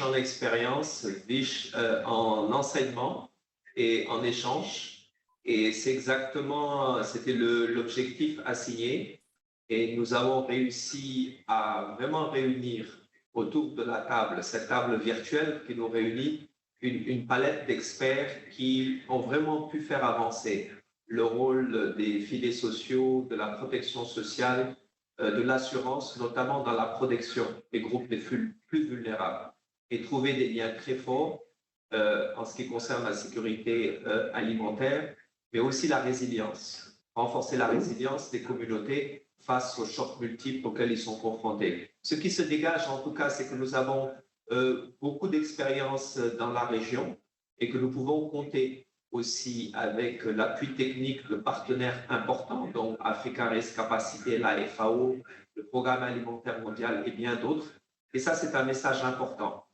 en expérience, riche en enseignement et en échange. Et c'est exactement, c'était l'objectif assigné. Et nous avons réussi à vraiment réunir autour de la table, cette table virtuelle qui nous réunit, une palette d'experts qui ont vraiment pu faire avancer le rôle des filets sociaux, de la protection sociale, de l'assurance, notamment dans la protection des groupes les plus vulnérables, et trouver des liens très forts en ce qui concerne la sécurité alimentaire, mais aussi la résilience, renforcer la résilience des communautés face aux chocs multiples auxquels ils sont confrontés. Ce qui se dégage, en tout cas, c'est que nous avons beaucoup d'expérience dans la région et que nous pouvons compter aussi avec l'appui technique de partenaires importants, dont Africa Risk Capacité, la FAO, le Programme alimentaire mondial et bien d'autres. Et ça, c'est un message important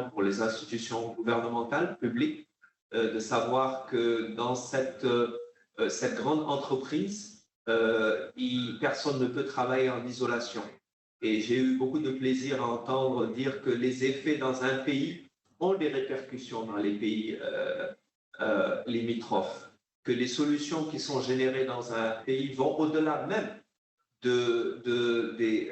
pour les institutions gouvernementales, publiques, de savoir que dans cette grande entreprise, personne ne peut travailler en isolation. Et j'ai eu beaucoup de plaisir à entendre dire que les effets dans un pays ont des répercussions dans les pays limitrophes, que les solutions qui sont générées dans un pays vont au-delà même des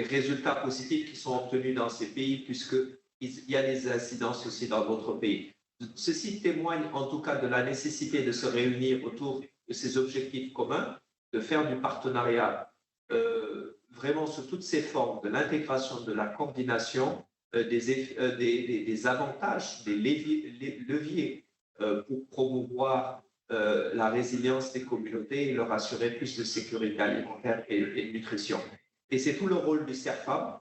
résultats positifs qui sont obtenus dans ces pays, puisqu'il y a des incidences aussi dans d'autres pays. Ceci témoigne en tout cas de la nécessité de se réunir autour de ces objectifs communs, de faire du partenariat vraiment sous toutes ses formes, de l'intégration, de la coordination, des avantages, des leviers pour promouvoir la résilience des communautés et leur assurer plus de sécurité alimentaire et de nutrition. Et c'est tout le rôle du CERFAM,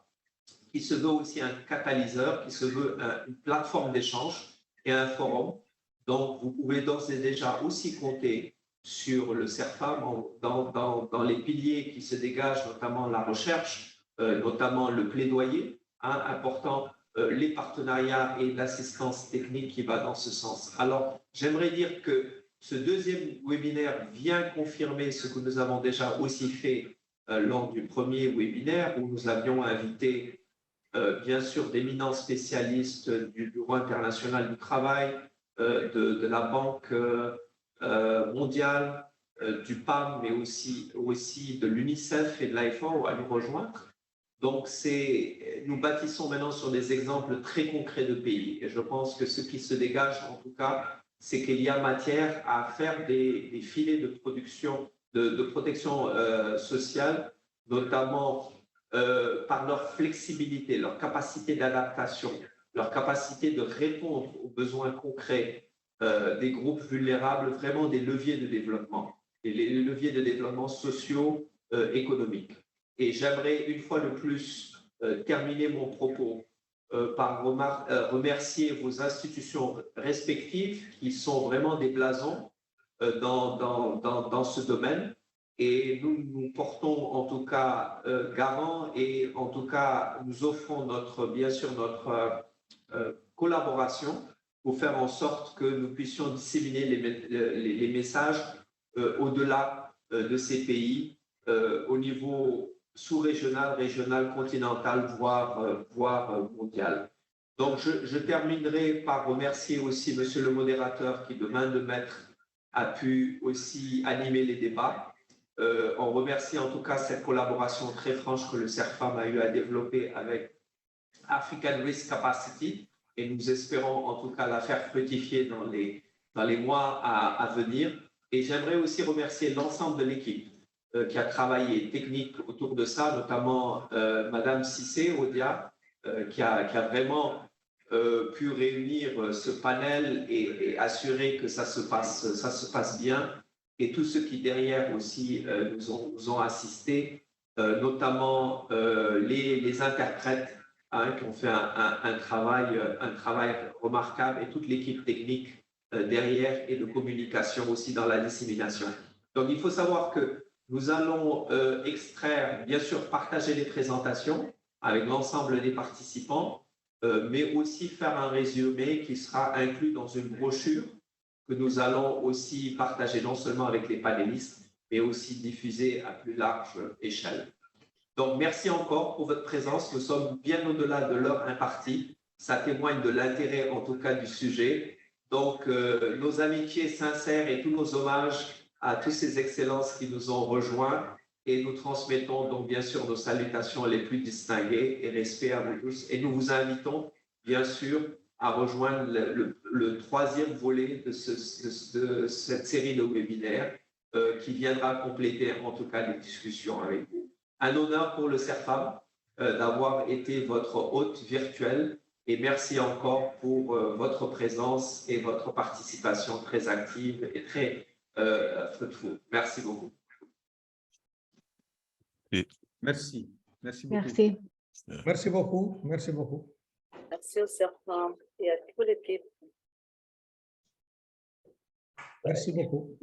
qui se veut aussi un catalyseur, qui se veut une plateforme d'échange et un forum. Donc, vous pouvez d'ores et déjà aussi compter sur le CERFAM dans les piliers qui se dégagent, notamment la recherche, notamment le plaidoyer, important, les partenariats et l'assistance technique qui va dans ce sens. Alors, j'aimerais dire que ce deuxième webinaire vient confirmer ce que nous avons déjà aussi fait lors du premier webinaire, où nous avions invité bien sûr d'éminents spécialistes du Bureau international du travail, de la Banque mondiale, du PAM, mais aussi de l'UNICEF et de l'AFO à nous rejoindre. Donc, nous bâtissons maintenant sur des exemples très concrets de pays. Et je pense que ce qui se dégage, en tout cas, c'est qu'il y a matière à faire des filets de production, de protection sociale, notamment par leur flexibilité, leur capacité d'adaptation, leur capacité de répondre aux besoins concrets des groupes vulnérables, vraiment des leviers de développement, et les leviers de développement sociaux, économiques. Et j'aimerais une fois de plus terminer mon propos par remercier vos institutions respectives qui sont vraiment des blasons dans ce domaine. Et nous portons en tout cas garant et en tout cas nous offrons bien sûr notre collaboration pour faire en sorte que nous puissions disséminer les messages au-delà de ces pays, au niveau sous-régional, régional, continental, voire mondial. Donc, je terminerai par remercier aussi Monsieur le modérateur qui, de main de maître, a pu aussi animer les débats. On remercie en tout cas cette collaboration très franche que le CERFAM a eu à développer avec African Risk Capacity et nous espérons en tout cas la faire fructifier dans les mois à venir. Et j'aimerais aussi remercier l'ensemble de l'équipe qui a travaillé technique autour de ça, notamment Madame Cissé, Odia, qui a vraiment pu réunir ce panel et assurer que ça se passe bien. Et tous ceux qui derrière aussi nous ont assistés, notamment les interprètes qui ont fait un travail remarquable et toute l'équipe technique derrière et de communication aussi dans la dissémination. Donc, il faut savoir que nous allons extraire, bien sûr, partager les présentations avec l'ensemble des participants, mais aussi faire un résumé qui sera inclus dans une brochure que nous allons aussi partager non seulement avec les panélistes, mais aussi diffuser à plus large échelle. Donc, merci encore pour votre présence. Nous sommes bien au-delà de l'heure impartie. Ça témoigne de l'intérêt, en tout cas, du sujet. Donc, nos amitiés sincères et tous nos hommages à toutes ces excellences qui nous ont rejoints. Et nous transmettons donc, bien sûr, nos salutations les plus distinguées et respect à vous tous. Et nous vous invitons, bien sûr, à rejoindre le troisième volet de cette série de webinaires qui viendra compléter, en tout cas, les discussions avec vous. Un honneur pour le CERFAM d'avoir été votre hôte virtuel et merci encore pour votre présence et votre participation très active et très fruitful. Merci beaucoup. Merci. Merci beaucoup. Merci. Merci beaucoup. Merci beaucoup. Merci au CERFAM et à toute l'équipe. Merci beaucoup.